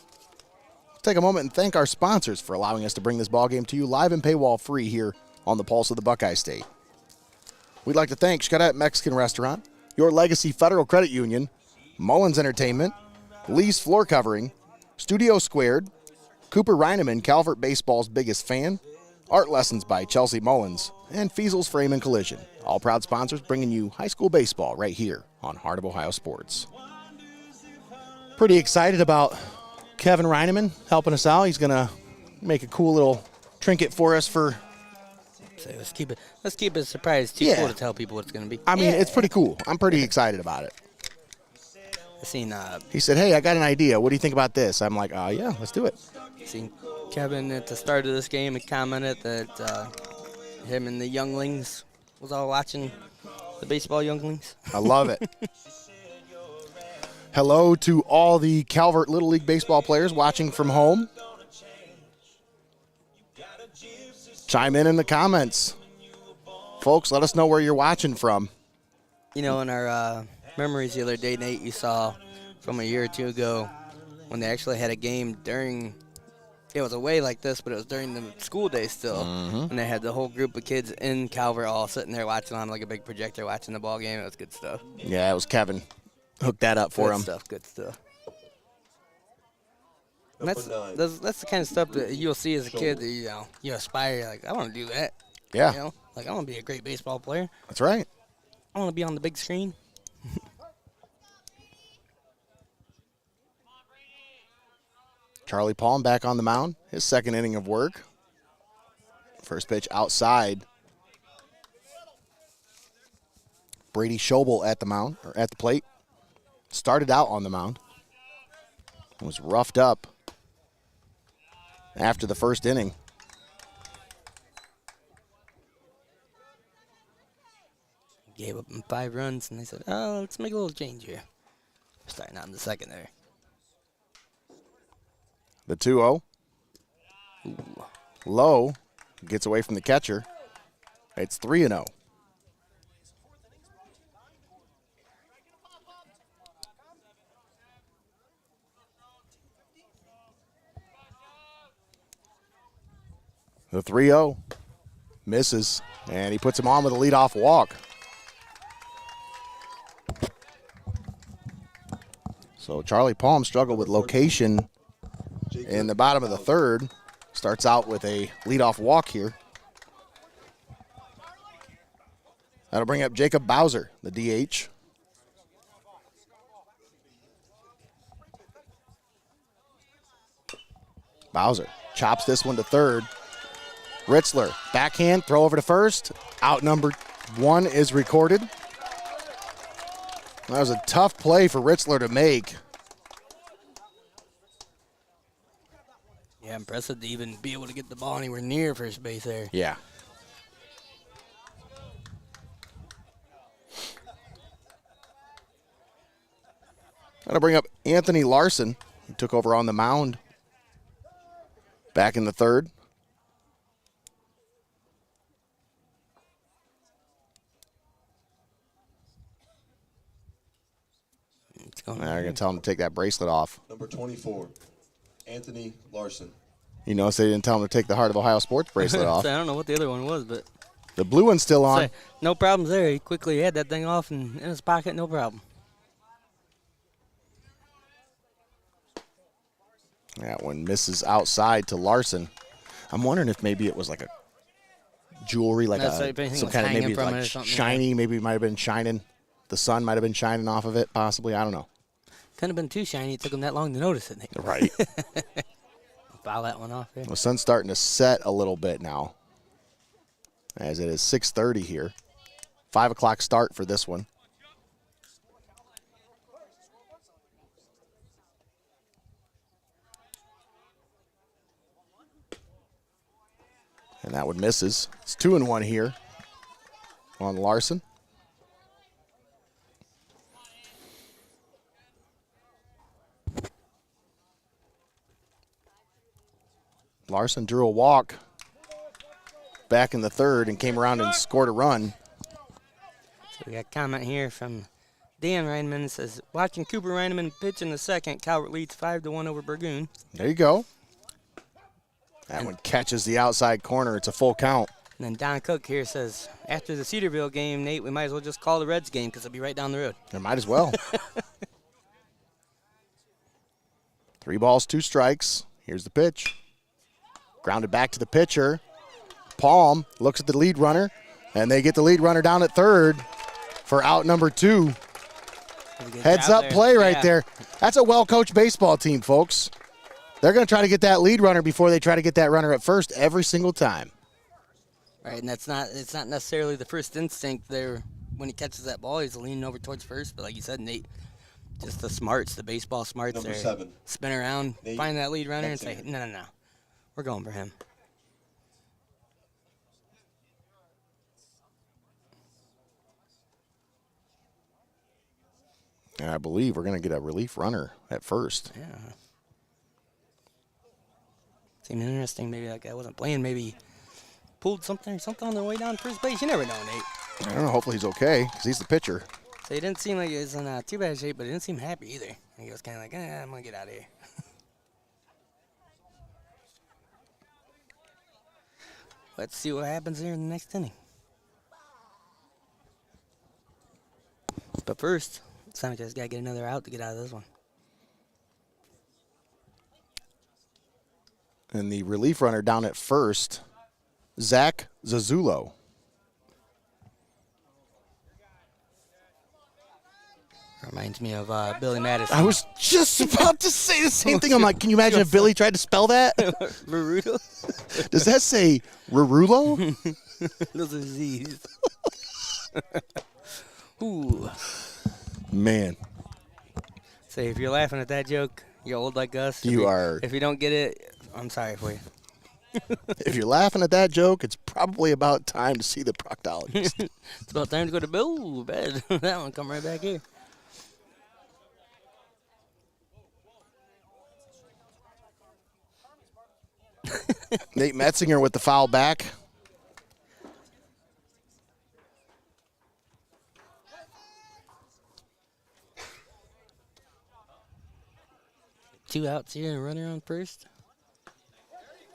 Let's take a moment and thank our sponsors for allowing us to bring this ballgame to you live and paywall free here on the Pulse of the Buckeye State. We'd like to thank XCARET Mexican Restaurant, Your Legacy Federal Credit Union, Mullins Entertainment, Lee's Floor Covering, Studio Squared, Cooper RINAMAN, Calvert Baseball's biggest fan, Art Lessons by Chelsea Mullins, and FEASEL'S Frame and Collision. All proud sponsors bringing you high school baseball right here on Heart of Ohio Sports. Pretty excited about Kevin RINAMAN helping us out. He's going to make a cool little trinket for us for... So let's keep it a surprise. Too cool to tell people what it's going to be. I mean, it's pretty cool. I'm pretty excited about it. I seen He said, hey, I got an idea. What do you think about this? I'm like, yeah, let's do it. seen Kevin at the start of this game had commented that him and the younglings was all watching the baseball younglings. I love it. Hello to all the Calvert Little League baseball players watching from home. Chime in the comments. Folks, let us know where you're watching from. You know, in our memories the other day, Nate, you saw from a year or two ago, when they actually had a game during. It was away like this, but it was during the school day still, and they had the whole group of kids in Calvert all sitting there watching on like a big projector, watching the ball game. It was good stuff. Yeah, it was Kevin. Hooked that up for him. Good stuff. And that's the kind of stuff that you'll see as a kid that you aspire. You're like, I want to do that. Yeah. Like I want to be a great baseball player. That's right. I want to be on the big screen. Charlie Palm back on the mound. His second inning of work. First pitch outside. Brady Schobel at the mound, or at the plate. Started out on the mound. Was roughed up after the first inning. Gave up 5 runs, and they said, oh, let's make a little change here. Starting out in the second there. The 2-0. Low gets away from the catcher. It's 3-0. The 3-0 misses, and he puts him on with a leadoff walk. So Charlie Palm struggled with location in the bottom of the third. Starts out with a leadoff walk here. That'll bring up Jacob Bowser, the DH. Bowser chops this one to third. Ritzler, backhand, throw over to first. Out number 1 is recorded. That was a tough play for Ritzler to make. Yeah, impressive to even be able to get the ball anywhere near first base there. Yeah. That'll bring up Anthony Larson, who took over on the mound back in the third. They're going to tell him to take that bracelet off. Number 24, Anthony Larson. You notice they didn't tell him to take the Heart of Ohio Sports bracelet off. I don't know what the other one was, but The blue one's still on. No problems there. He quickly had that thing off and in his pocket, no problem. That one misses outside to Larson. I'm wondering if maybe it was like a jewelry, like some kind of maybe like shiny. Maybe it might have been shining. The sun might have been shining off of it, possibly. I don't know. Couldn't have been too shiny. It took him that long to notice it. Right. Foul that one off there. The sun's starting to set a little bit now, as it is 6:30 here. 5 o'clock start for this one. And that one misses. It's 2-1 here on Larson. Larson drew a walk back in the third and came around and scored a run. So we got a comment here from Dan Reinman. It says, watching Cooper Reinman pitch in the second, Calvert leads 5-1 over Burgoon. There you go. That one catches the outside corner. It's a full count. And then Don Cook here says, after the Cedarville game, Nate, we might as well just call the Reds game because it'll be right down the road. It might as well. 3 balls, 2 strikes. Here's the pitch. Grounded back to the pitcher. Palm looks at the lead runner, and they get the lead runner down at third for out number 2. Heads up play right there. That's a well-coached baseball team, folks. They're going to try to get that lead runner before they try to get that runner at first every single time. Right, and it's not necessarily the first instinct there when he catches that ball. He's leaning over towards first, but like you said, Nate, just the smarts, the baseball smarts Number there. 7. Spin around, Nate, find that lead runner, and that's say, no. We're going for him. And I believe we're going to get a relief runner at first. Yeah. Seemed interesting. Maybe that guy wasn't playing. Maybe pulled something on the way down first base. You never know, Nate. I don't know. Hopefully he's okay because he's the pitcher. So he didn't seem like he was in too bad shape, but he didn't seem happy either. He was kind of like, I'm going to get out of here. Let's see what happens here in the next inning. But first, Senecas got to get another out to get out of this one. And the relief runner down at first, Zach Zazzulo. Reminds me of Billy Madison. I was just about to say the same thing. I'm like, can you imagine if Billy tried to spell that? Rurulo? Does that say Rurulo? Those are Z's. Ooh. Man. Say, if you're laughing at that joke, you're old like us. You are. If you don't get it, I'm sorry for you. If you're laughing at that joke, it's probably about time to see the proctologist. It's about time to go to bed. That one come right back here. Nate Metzinger with the foul back. Two outs here and a runner on first.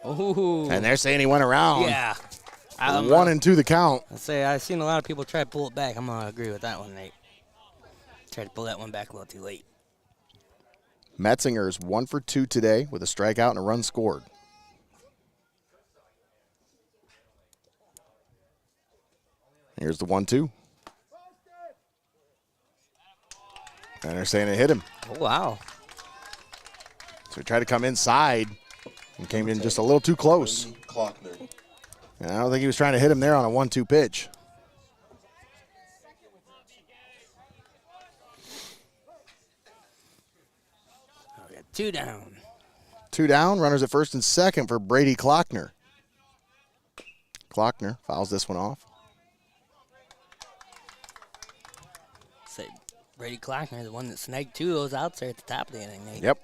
Oh. And they're saying he went around. Yeah. 1-2 the count. I've seen a lot of people try to pull it back. I'm going to agree with that one, Nate. Tried to pull that one back a little too late. Metzinger is 1 for 2 today with a strikeout and a run scored. Here's the 1-2. And they're saying it hit him. Oh, wow. So he tried to come inside and came in just a little too close. And I don't think he was trying to hit him there on a 1-2 pitch. We got 2 down. 2 down, runners at first and second for Brady Klockner. Klockner fouls this one off. Say, Brady Klockner, the one that snagged 2 of those outs there at the top of the inning, Nate. Yep.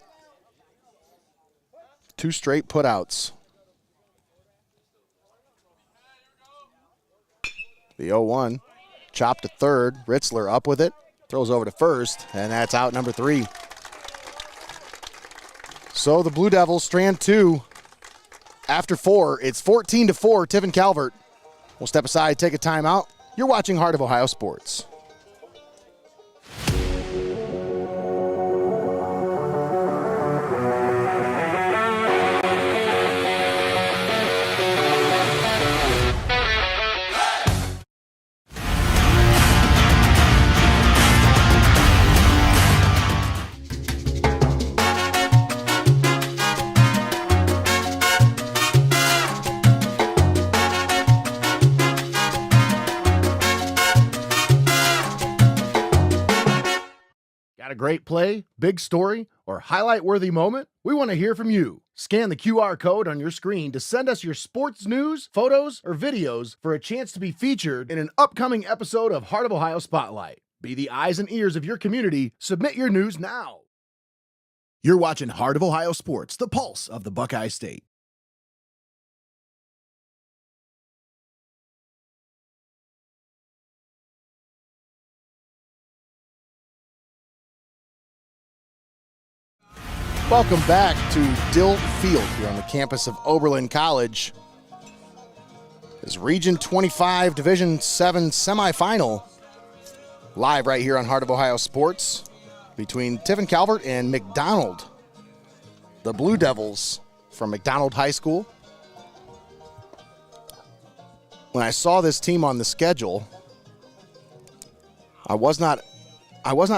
2 straight putouts. The 0-1, chopped to third. Ritzler up with it, throws over to first, and that's out number 3. So the Blue Devils strand 2 after 4. It's 14-4, Tiffin Calvert. We'll step aside, take a timeout. You're watching Heart of Ohio Sports. A great play, big story, or highlight-worthy moment? We want to hear from you. Scan the QR code on your screen to send us your sports news, photos, or videos for a chance to be featured in an upcoming episode of Heart of Ohio Spotlight. Be the eyes and ears of your community. Submit your news now. You're watching Heart of Ohio Sports, the pulse of the Buckeye State. Welcome back to Dill Field here on the campus of Oberlin College. This Region 25 Division 7 semifinal live right here on Heart of Ohio Sports between Tiffin Calvert and McDonald. The Blue Devils from McDonald High School. When I saw this team on the schedule, I was not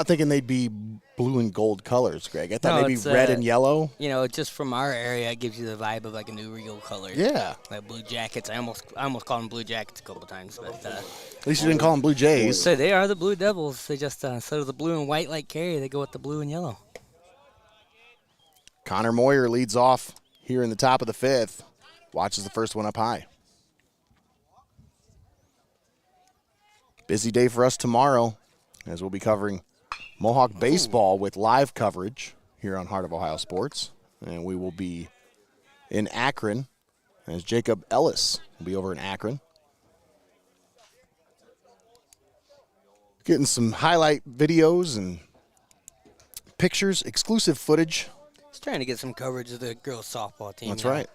thinking they'd be blue and gold colors, Greg. I thought maybe red and yellow. You know, just from our area, it gives you the vibe of like a New Regal color. Yeah. Like Blue Jackets. I almost called them Blue Jackets a couple times, but at least you didn't call them Blue Jays. So they are the Blue Devils. They just instead of the blue and white like Carey, they go with the blue and yellow. Connor Moyer leads off here in the top of the 5th. Watches the first one up high. Busy day for us tomorrow, as we'll be covering Mohawk baseball with live coverage here on Heart of Ohio Sports. And we will be in Akron, as Jacob Ellis will be over in Akron. Getting some highlight videos and pictures, exclusive footage. Just trying to get some coverage of the girls softball team. That's right.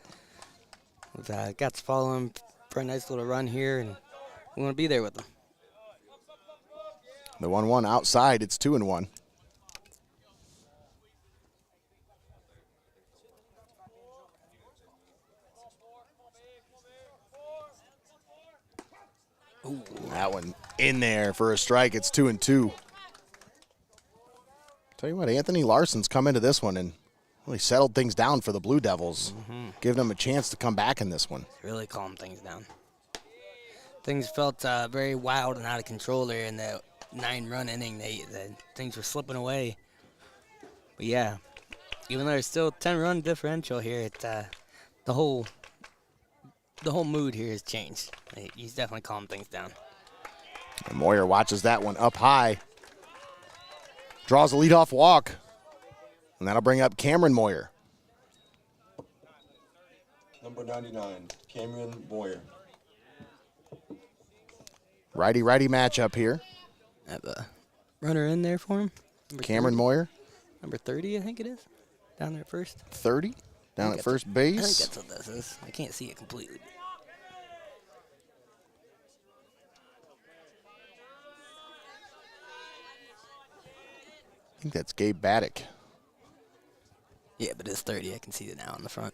We've got to follow them for a nice little run here, and we want to be there with them. The 1-1 outside, it's 2-1. Ooh. That one in there for a strike. It's 2-2. Tell you what, Anthony Larson's come into this one and really settled things down for the Blue Devils, giving them a chance to come back in this one. Really calm things down. Things felt very wild and out of control there in that 9-run inning. Things were slipping away. But yeah, even though there's still 10-run differential here, the whole mood here has changed. He's definitely calmed things down. And Moyer watches that one up high. Draws a leadoff walk. And that'll bring up Cameron Moyer. Number 99, Cameron Moyer. Righty-righty matchup here. Have a runner in there for him. Cameron Moyer. Number 30, I think it is. Down there at first. 30. Down at first I think base. that's what this is. I can't see it completely. I think that's Gabe Baddock. Yeah, but it's 30. I can see it now on the front.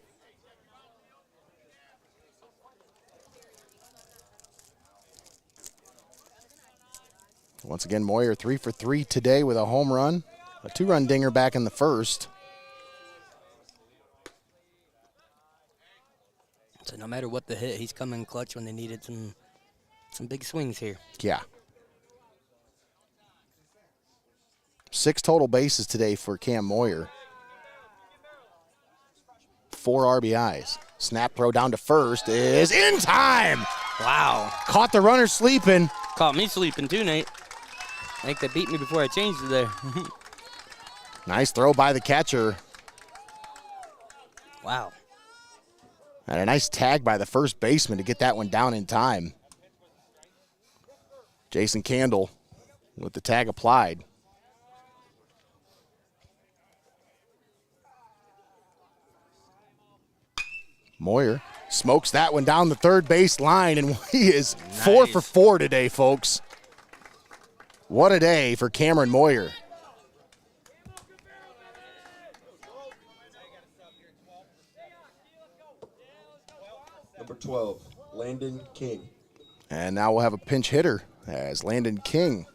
Once again, Moyer 3 for 3 today with a home run. A 2-run dinger back in the first. So no matter what the hit, he's coming clutch when they needed some big swings here. Yeah. 6 total bases today for Cam Moyer. 4 RBIs. Snap throw down to first is in time. Wow. Caught the runner sleeping. Caught me sleeping too, Nate. I think they beat me before I changed it there. Nice throw by the catcher. Wow. And a nice tag by the first baseman to get that one down in time. Jason Candle with the tag applied. Moyer smokes that one down the third base line, and he is 4 for 4 today, folks. What a day for Cameron Moyer. Number 12, Landon King. And now we'll have a pinch hitter as Landon King.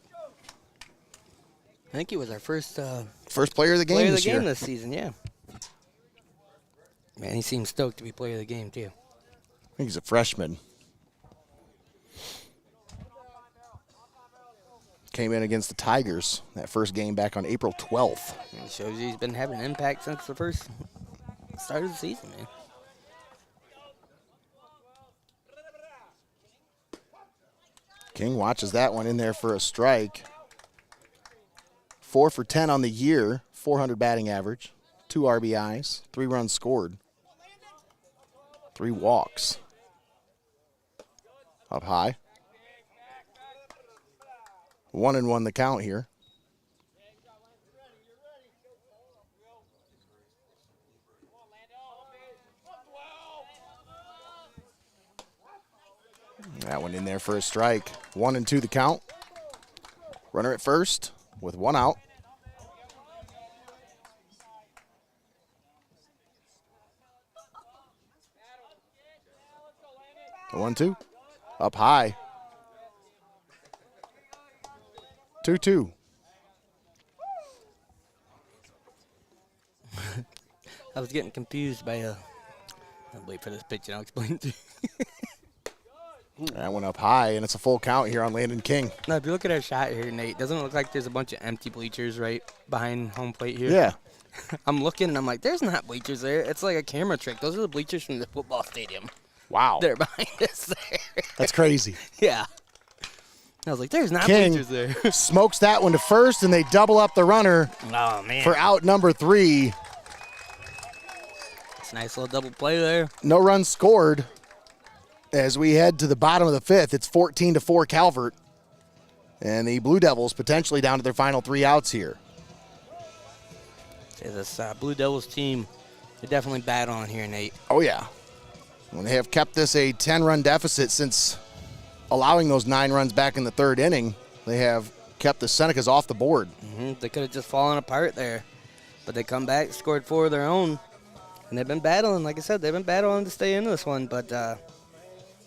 I think he was our first First player of the game player of the this year. game this season, yeah. Man, he seems stoked to be player of the game, too. I think he's a freshman. Came in against the Tigers that first game back on April 12th. And it shows you he's been having an impact since the first start of the season, man. King watches that one in there for a strike. 4 for 10 on the year, 400 batting average, 2 RBIs, 3 runs scored, 3 walks. Up high. 1-1 the count here. That one in there for a strike. 1-2 the count. Runner at first with 1 out. The 1-2. Up high. 2-2. I was getting confused by I'll wait for this pitch and I'll explain it to you. That one up high, and it's a full count here on Landon King. Now, if you look at our shot here, Nate, doesn't it look like there's a bunch of empty bleachers right behind home plate here? Yeah. I'm looking, and I'm like, there's not bleachers there. It's like a camera trick. Those are the bleachers from the football stadium. Wow. They're behind us there. That's crazy. Yeah. I was like, there's not King bleachers there. smokes that one to first, and they double up the runner Oh, man. for out number 3. It's a nice little double play there. No runs scored. As we head to the bottom of the 5th, it's 14-4 Calvert. And the Blue Devils potentially down to their final 3 outs here. This Blue Devils team, they're definitely battling here, Nate. Oh, yeah. When they have kept this a 10-run deficit since allowing those 9 runs back in the 3rd inning, they have kept the Senecas off the board. They could have just fallen apart there, but they come back, scored 4 of their own, and they've been battling. Like I said, they've been battling to stay in this one, but going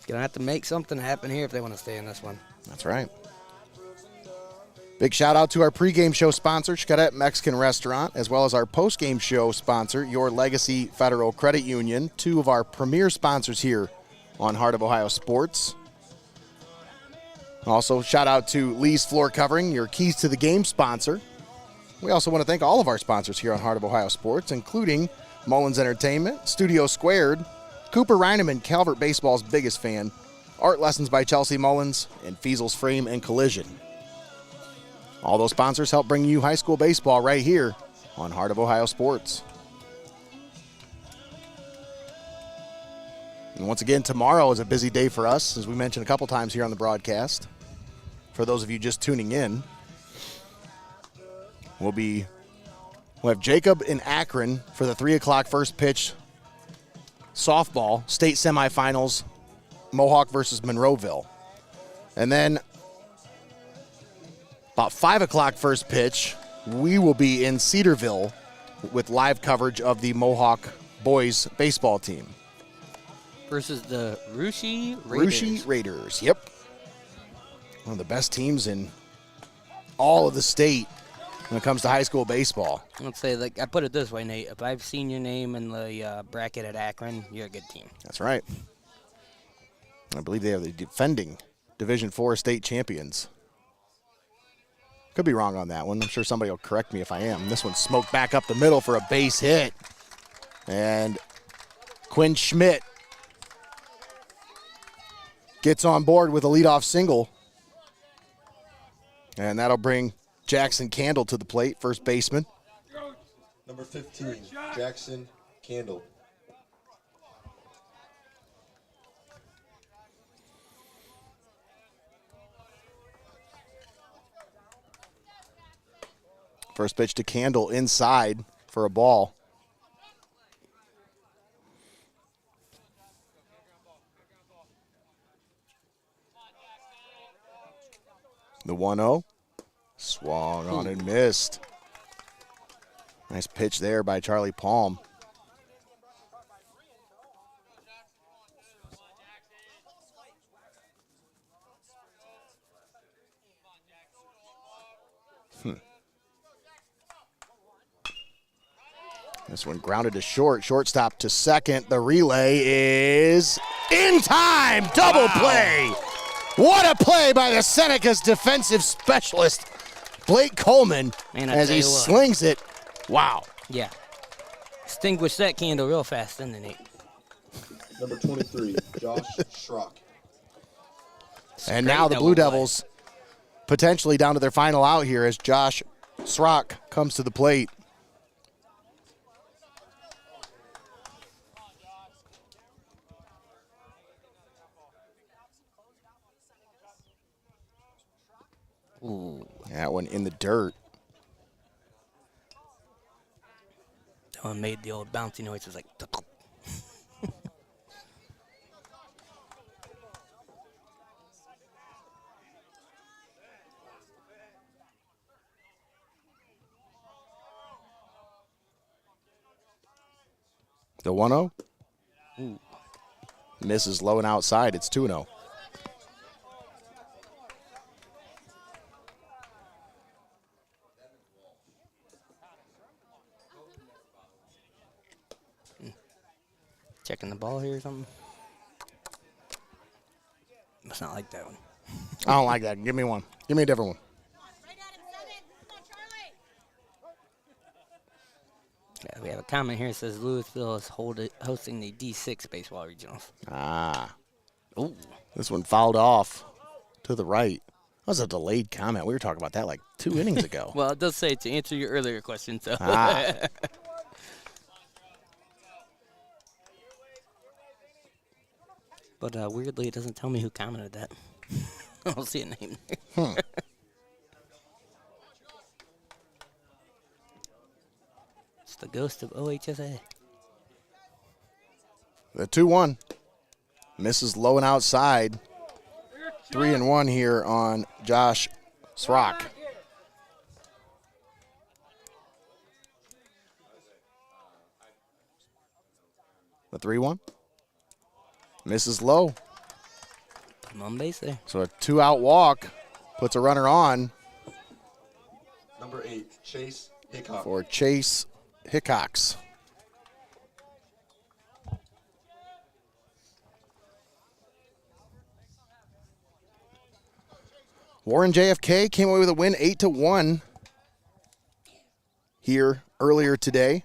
to have to make something happen here if they want to stay in this one. That's right. Big shout out to our pregame show sponsor, XCARET Mexican Restaurant, as well as our postgame show sponsor, Your Legacy Federal Credit Union, 2 of our premier sponsors here on Heart of Ohio Sports. Also, shout out to Lee's Floor Covering, your Keys to the Game sponsor. We also want to thank all of our sponsors here on Heart of Ohio Sports, including Mullins Entertainment, Studio Squared, Cooper Rinaman, Calvert Baseball's biggest fan, Art Lessons by Chelsea Mullins, and FEASEL'S Frame and Collision. All those sponsors help bring you high school baseball right here on Heart of Ohio Sports. And once again, tomorrow is a busy day for us, as we mentioned a couple times here on the broadcast. For those of you just tuning in, we'll have Jacob in Akron for the 3 o'clock first pitch softball state semifinals, Mohawk versus Monroeville. And then about 5 o'clock first pitch, we will be in Cedarville with live coverage of the Mohawk boys baseball team. Versus the Russia Raiders. Russia Raiders, yep. One of the best teams in all of the state when it comes to high school baseball. Let's say, like, I put it this way, Nate. If I've seen your name in the bracket at Akron, you're a good team. That's right. I believe they are the defending Division IV state champions. Could be wrong on that one. I'm sure somebody will correct me if I am. This one smoked back up the middle for a base hit. And Quinn Schmidt gets on board with a leadoff single. And that'll bring Jackson Candle to the plate, first baseman. Number 15, Jackson Candle. First pitch to Candle inside for a ball. The 1-0. Swung on and missed. Nice pitch there by Charlie Palm. This one grounded to short. Shortstop to second. The relay is in time. Double play. What a play by the Senecas defensive specialist, Blake Coleman, as he slings it. Wow. Yeah. Extinguish that candle real fast, didn't it, Nate? Number 23, Josh Schrock. And now the Blue Devils potentially down to their final out here as Josh Schrock comes to the plate. Ooh. That one in the dirt. That one made the old bouncy noise. It was like... The 1-0. Misses low and outside. It's 2-0. Checking the ball here or something? Must not like that one. I don't like that. Give me one. Give me a different one. Yeah, we have a comment here that says Louisville is hosting the D6 baseball regionals. Ah. Ooh. This one fouled off to the right. That was a delayed comment. We were talking about that like 2 innings ago. Well, it does say to answer your earlier question, so. Ah. But weirdly, it doesn't tell me who commented that. I don't see a name there. It's the ghost of OHSAA. The 2-1. Misses low and outside. 3-1 here on Josh Srock. The 3-1. Misses low. I'm on base there. So a 2-out walk puts a runner on Number 8, Chase Hickok. for Chase Hickox. Warren JFK came away with a win 8-1 here earlier today.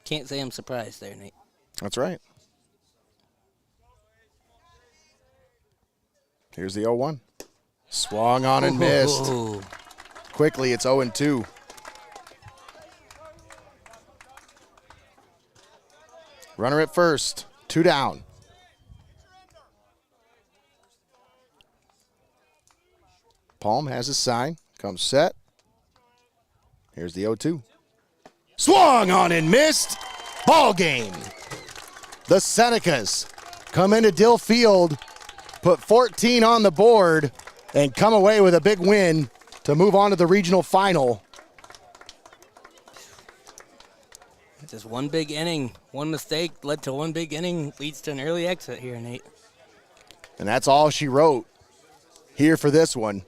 Can't say I'm surprised there, Nate. That's right. Here's the 0-1. Swung on and missed. Ooh. Quickly, it's 0-2. Runner at first, 2 down. Palm has his sign, comes set. Here's the 0-2. Swung on and missed. Ball game. The Senecas come into Dill Field, put 14 on the board, and come away with a big win to move on to the regional final. Just one big inning, one mistake led to one big inning, leads to an early exit here, Nate. And that's all she wrote here for this one.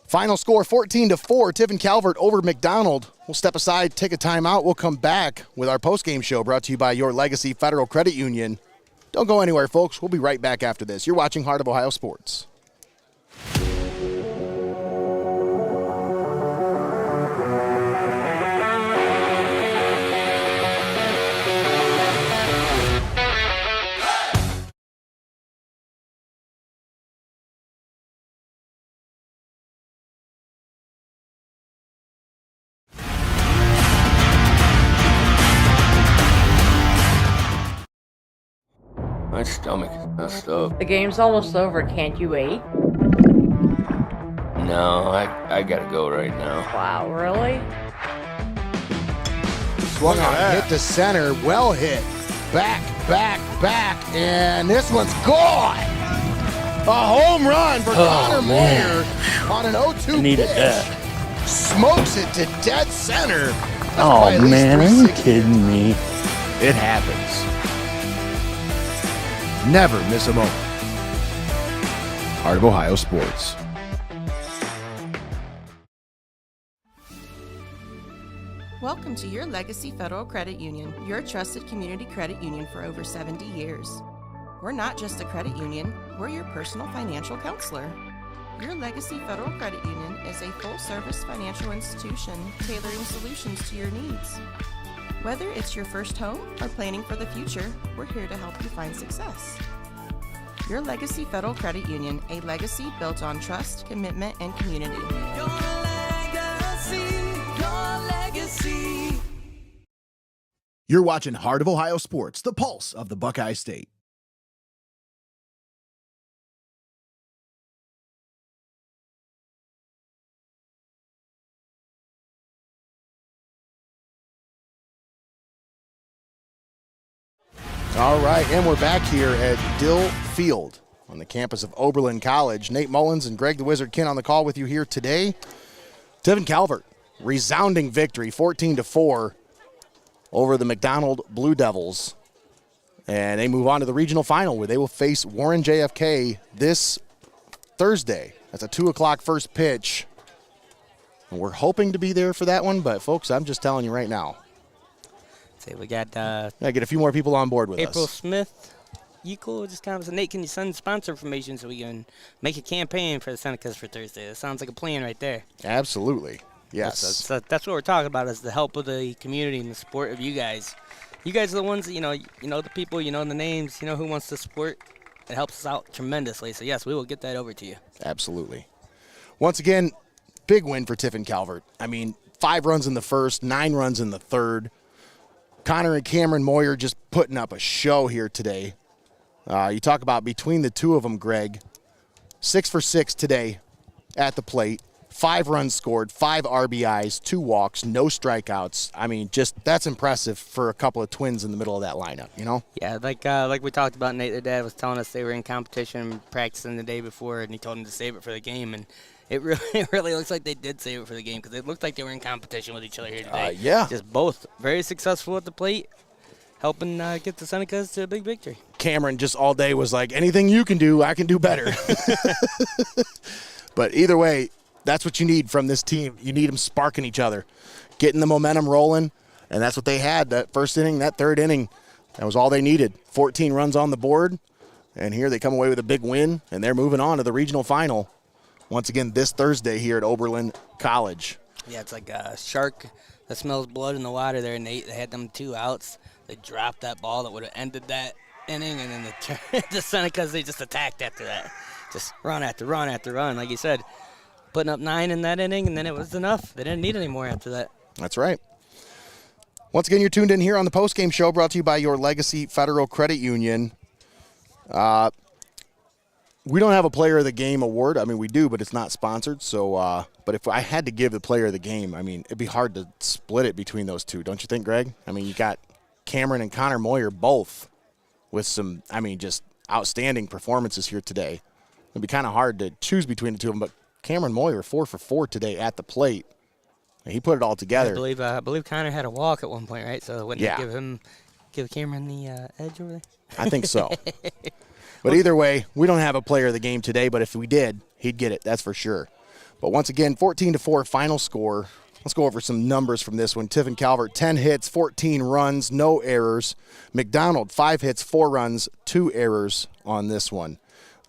Final score 14-4, Tiffin Calvert over McDonald. We'll step aside, take a timeout. We'll come back with our postgame show brought to you by Your Legacy Federal Credit Union. Don't go anywhere, folks. We'll be right back after this. You're watching Heart of Ohio Sports. My stomach is messed up. The game's almost over. Can't you wait? No, I gotta go right now. Wow, really? Swung on, hit to center, well hit. Back, and this one's gone. A home run for Connor Moyer on an 0-2 Needed pitch. that. Smokes it to dead center. That's by Oh at least man, are you 360. kidding me? It happens. Never miss a moment. Heart of Ohio Sports. Welcome to Your Legacy Federal Credit Union, your trusted community credit union for over 70 years. We're not just a credit union, we're your personal financial counselor. Your Legacy Federal Credit Union is a full-service financial institution tailoring solutions to your needs. Whether it's your first home or planning for the future, we're here to help you find success. Your Legacy Federal Credit Union, a legacy built on trust, commitment, and community. Your legacy. You're watching Heart of Ohio Sports, the pulse of the Buckeye State. All right, and we're back here at Dill Field on the campus of Oberlin College. Nate Mullins and Greg the Wizard Kinn on the call with you here today. Tiffin Calvert, resounding victory, 14-4 over the McDonald Blue Devils. And they move on to the regional final where they will face Warren JFK this Thursday. That's a 2 o'clock first pitch. And we're hoping to be there for that one, but folks, I'm just telling you right now. Say we got I get a few more people on board with April us. Smith. You cool? Just kind of say, Nate, can you send sponsor information so we can make a campaign for the Senecas for Thursday? That sounds like a plan right there. Absolutely. Yes. That's what we're talking about, is the help of the community and the support of you guys. You guys are the ones that, you know the people, you know the names, you know who wants to support. It helps us out tremendously. So, yes, we will get that over to you. Absolutely. Once again, big win for Tiffin Calvert. I mean, 5 runs in the first, 9 runs in the third. Connor and Cameron Moyer just putting up a show here today. You talk about between the two of them, Greg, 6 for 6 today at the plate. 5 runs scored, 5 RBIs, 2 walks, no strikeouts. I mean, just that's impressive for a couple of twins in the middle of that lineup, you know? Yeah, like we talked about, Nate, their dad was telling us they were in competition practicing the day before, and he told them to save it for the game. And it really looks like they did save it for the game because it looked like they were in competition with each other here today. Yeah. Just both very successful at the plate, helping get the Senecas to a big victory. Cameron just all day was like, anything you can do, I can do better. But either way, that's what you need from this team. You need them sparking each other, getting the momentum rolling, and that's what they had that first inning, that third inning. That was all they needed. 14 runs on the board, and here they come away with a big win, and they're moving on to the regional final once again this Thursday here at Oberlin College. Yeah, it's like a shark that smells blood in the water there, Nate. They had them 2 outs. They dropped that ball that would have ended that inning, and then the Senecas, they just attacked after that. Just run after run after run, like you said. Putting up 9 in that inning, and then it was enough. They didn't need any more after that. That's right. Once again, you're tuned in here on the postgame show brought to you by your Legacy Federal Credit Union. We don't have a Player of the Game award. I mean, we do, but it's not sponsored. So, but if I had to give the Player of the Game, I mean, it'd be hard to split it between those two. Don't you think, Greg? I mean, you got Cameron and Connor Moyer both with some, I mean, just outstanding performances here today. It'd be kind of hard to choose between the two of them, but Cameron Moyer, 4 for 4 today at the plate. He put it all together. I believe Connor had a walk at one point, right? So wouldn't it give Cameron the edge over there? I think so. But either way, we don't have a Player of the Game today, but if we did, he'd get it, that's for sure. But once again, 14-4 final score. Let's go over some numbers from this one. Tiffin Calvert, 10 hits, 14 runs, no errors. McDonald, 5 hits, 4 runs, 2 errors on this one.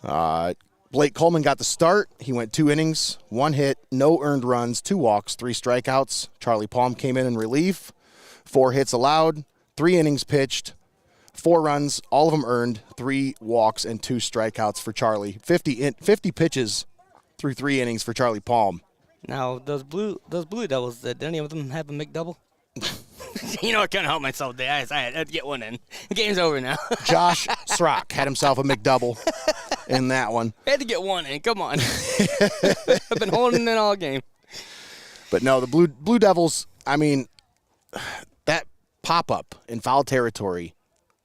Blake Coleman got the start. He went 2 innings, 1 hit, no earned runs, 2 walks, 3 strikeouts. Charlie Palm came in relief, 4 hits allowed, 3 innings pitched, 4 runs, all of them earned, 3 walks, and 2 strikeouts for Charlie. 50 pitches through 3 innings for Charlie Palm. Now, those blue Devils, did any of them have a McDouble? You know, I couldn't help myself. I had to get one in. The game's over now. Josh Srock had himself a McDouble in that one. I had to get one in. Come on. I've been holding it all game. But no, the Blue Devils, I mean, that pop-up in foul territory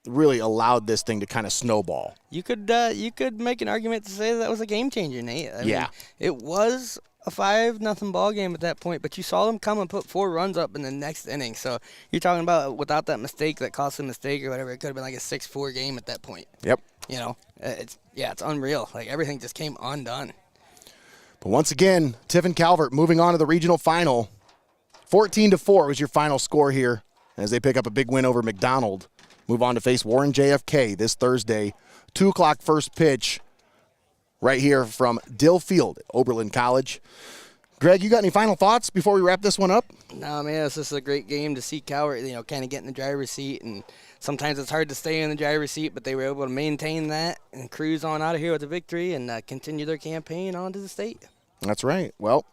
really allowed this thing to kind of snowball. You could make an argument to say that was a game changer, Nate. I mean, yeah. It was a 5-0 ball game at that point, but you saw them come and put 4 runs up in the next inning. So you're talking about without that mistake that cost them a mistake or whatever, it could have been like a 6-4 game at that point. Yep. You know, it's unreal. Like everything just came undone. But once again, Tiffin Calvert moving on to the regional final. 14-4 was your final score here as they pick up a big win over McDonald. Move on to face Warren JFK this Thursday. 2 o'clock first pitch. Right here from Dill Field at Oberlin College. Greg, you got any final thoughts before we wrap this one up? No, man, it's just a great game to see Calvert, kind of get in the driver's seat. And sometimes it's hard to stay in the driver's seat, but they were able to maintain that and cruise on out of here with a victory and continue their campaign on to the state. That's right. Well,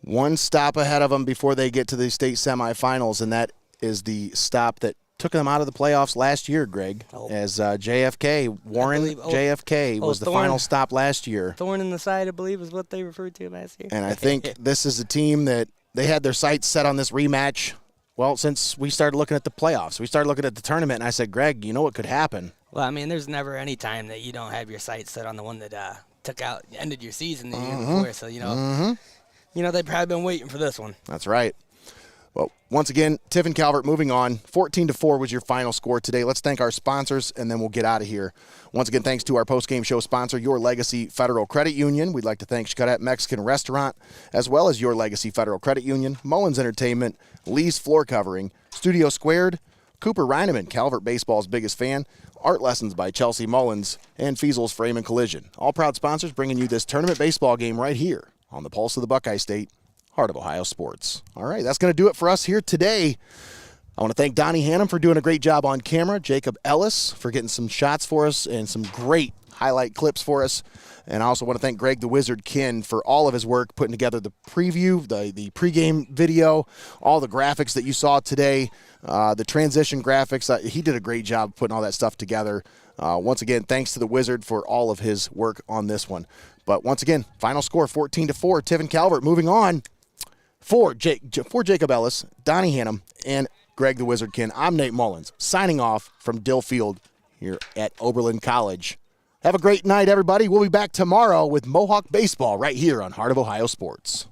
one stop ahead of them before they get to the state semifinals, and that is the stop that took them out of the playoffs last year, Greg, as JFK, Warren JFK was the final stop last year. Thorn in the side, I believe, is what they referred to last year. And I think this is a team that they had their sights set on this rematch, well, since we started looking at the playoffs. We started looking at the tournament, and I said, Greg, you know what could happen? Well, I mean, there's never any time that you don't have your sights set on the one that ended your season the year before. So, they've probably been waiting for this one. That's right. Well, once again, Tiffin Calvert moving on. 14-4 was your final score today. Let's thank our sponsors, and then we'll get out of here. Once again, thanks to our postgame show sponsor, Your Legacy Federal Credit Union. We'd like to thank XCARET Mexican Restaurant, as well as Your Legacy Federal Credit Union, Mullins Entertainment, Lee's Floor Covering, Studio Squared, Cooper RINAMAN, Calvert Baseball's biggest fan, Art Lessons by Chelsea Mullins, and FEASEL'S Frame and Collision. All proud sponsors bringing you this tournament baseball game right here on the Pulse of the Buckeye State, heart of Ohio sports. All right, that's going to do it for us here today. I want to thank Donnie Hannum for doing a great job on camera, Jacob Ellis for getting some shots for us and some great highlight clips for us. And I also want to thank Greg the Wizard Kinn for all of his work putting together the preview, the pregame video, all the graphics that you saw today, the transition graphics. He did a great job putting all that stuff together. Once again, thanks to the Wizard for all of his work on this one. But once again, final score 14-4. Tiffin Calvert moving on for Jacob Ellis, Donnie Hannum, and Greg the Wizard Kinn. I'm Nate Mullins, signing off from Dill Field here at Oberlin College. Have a great night, everybody. We'll be back tomorrow with Mohawk Baseball right here on Heart of Ohio Sports.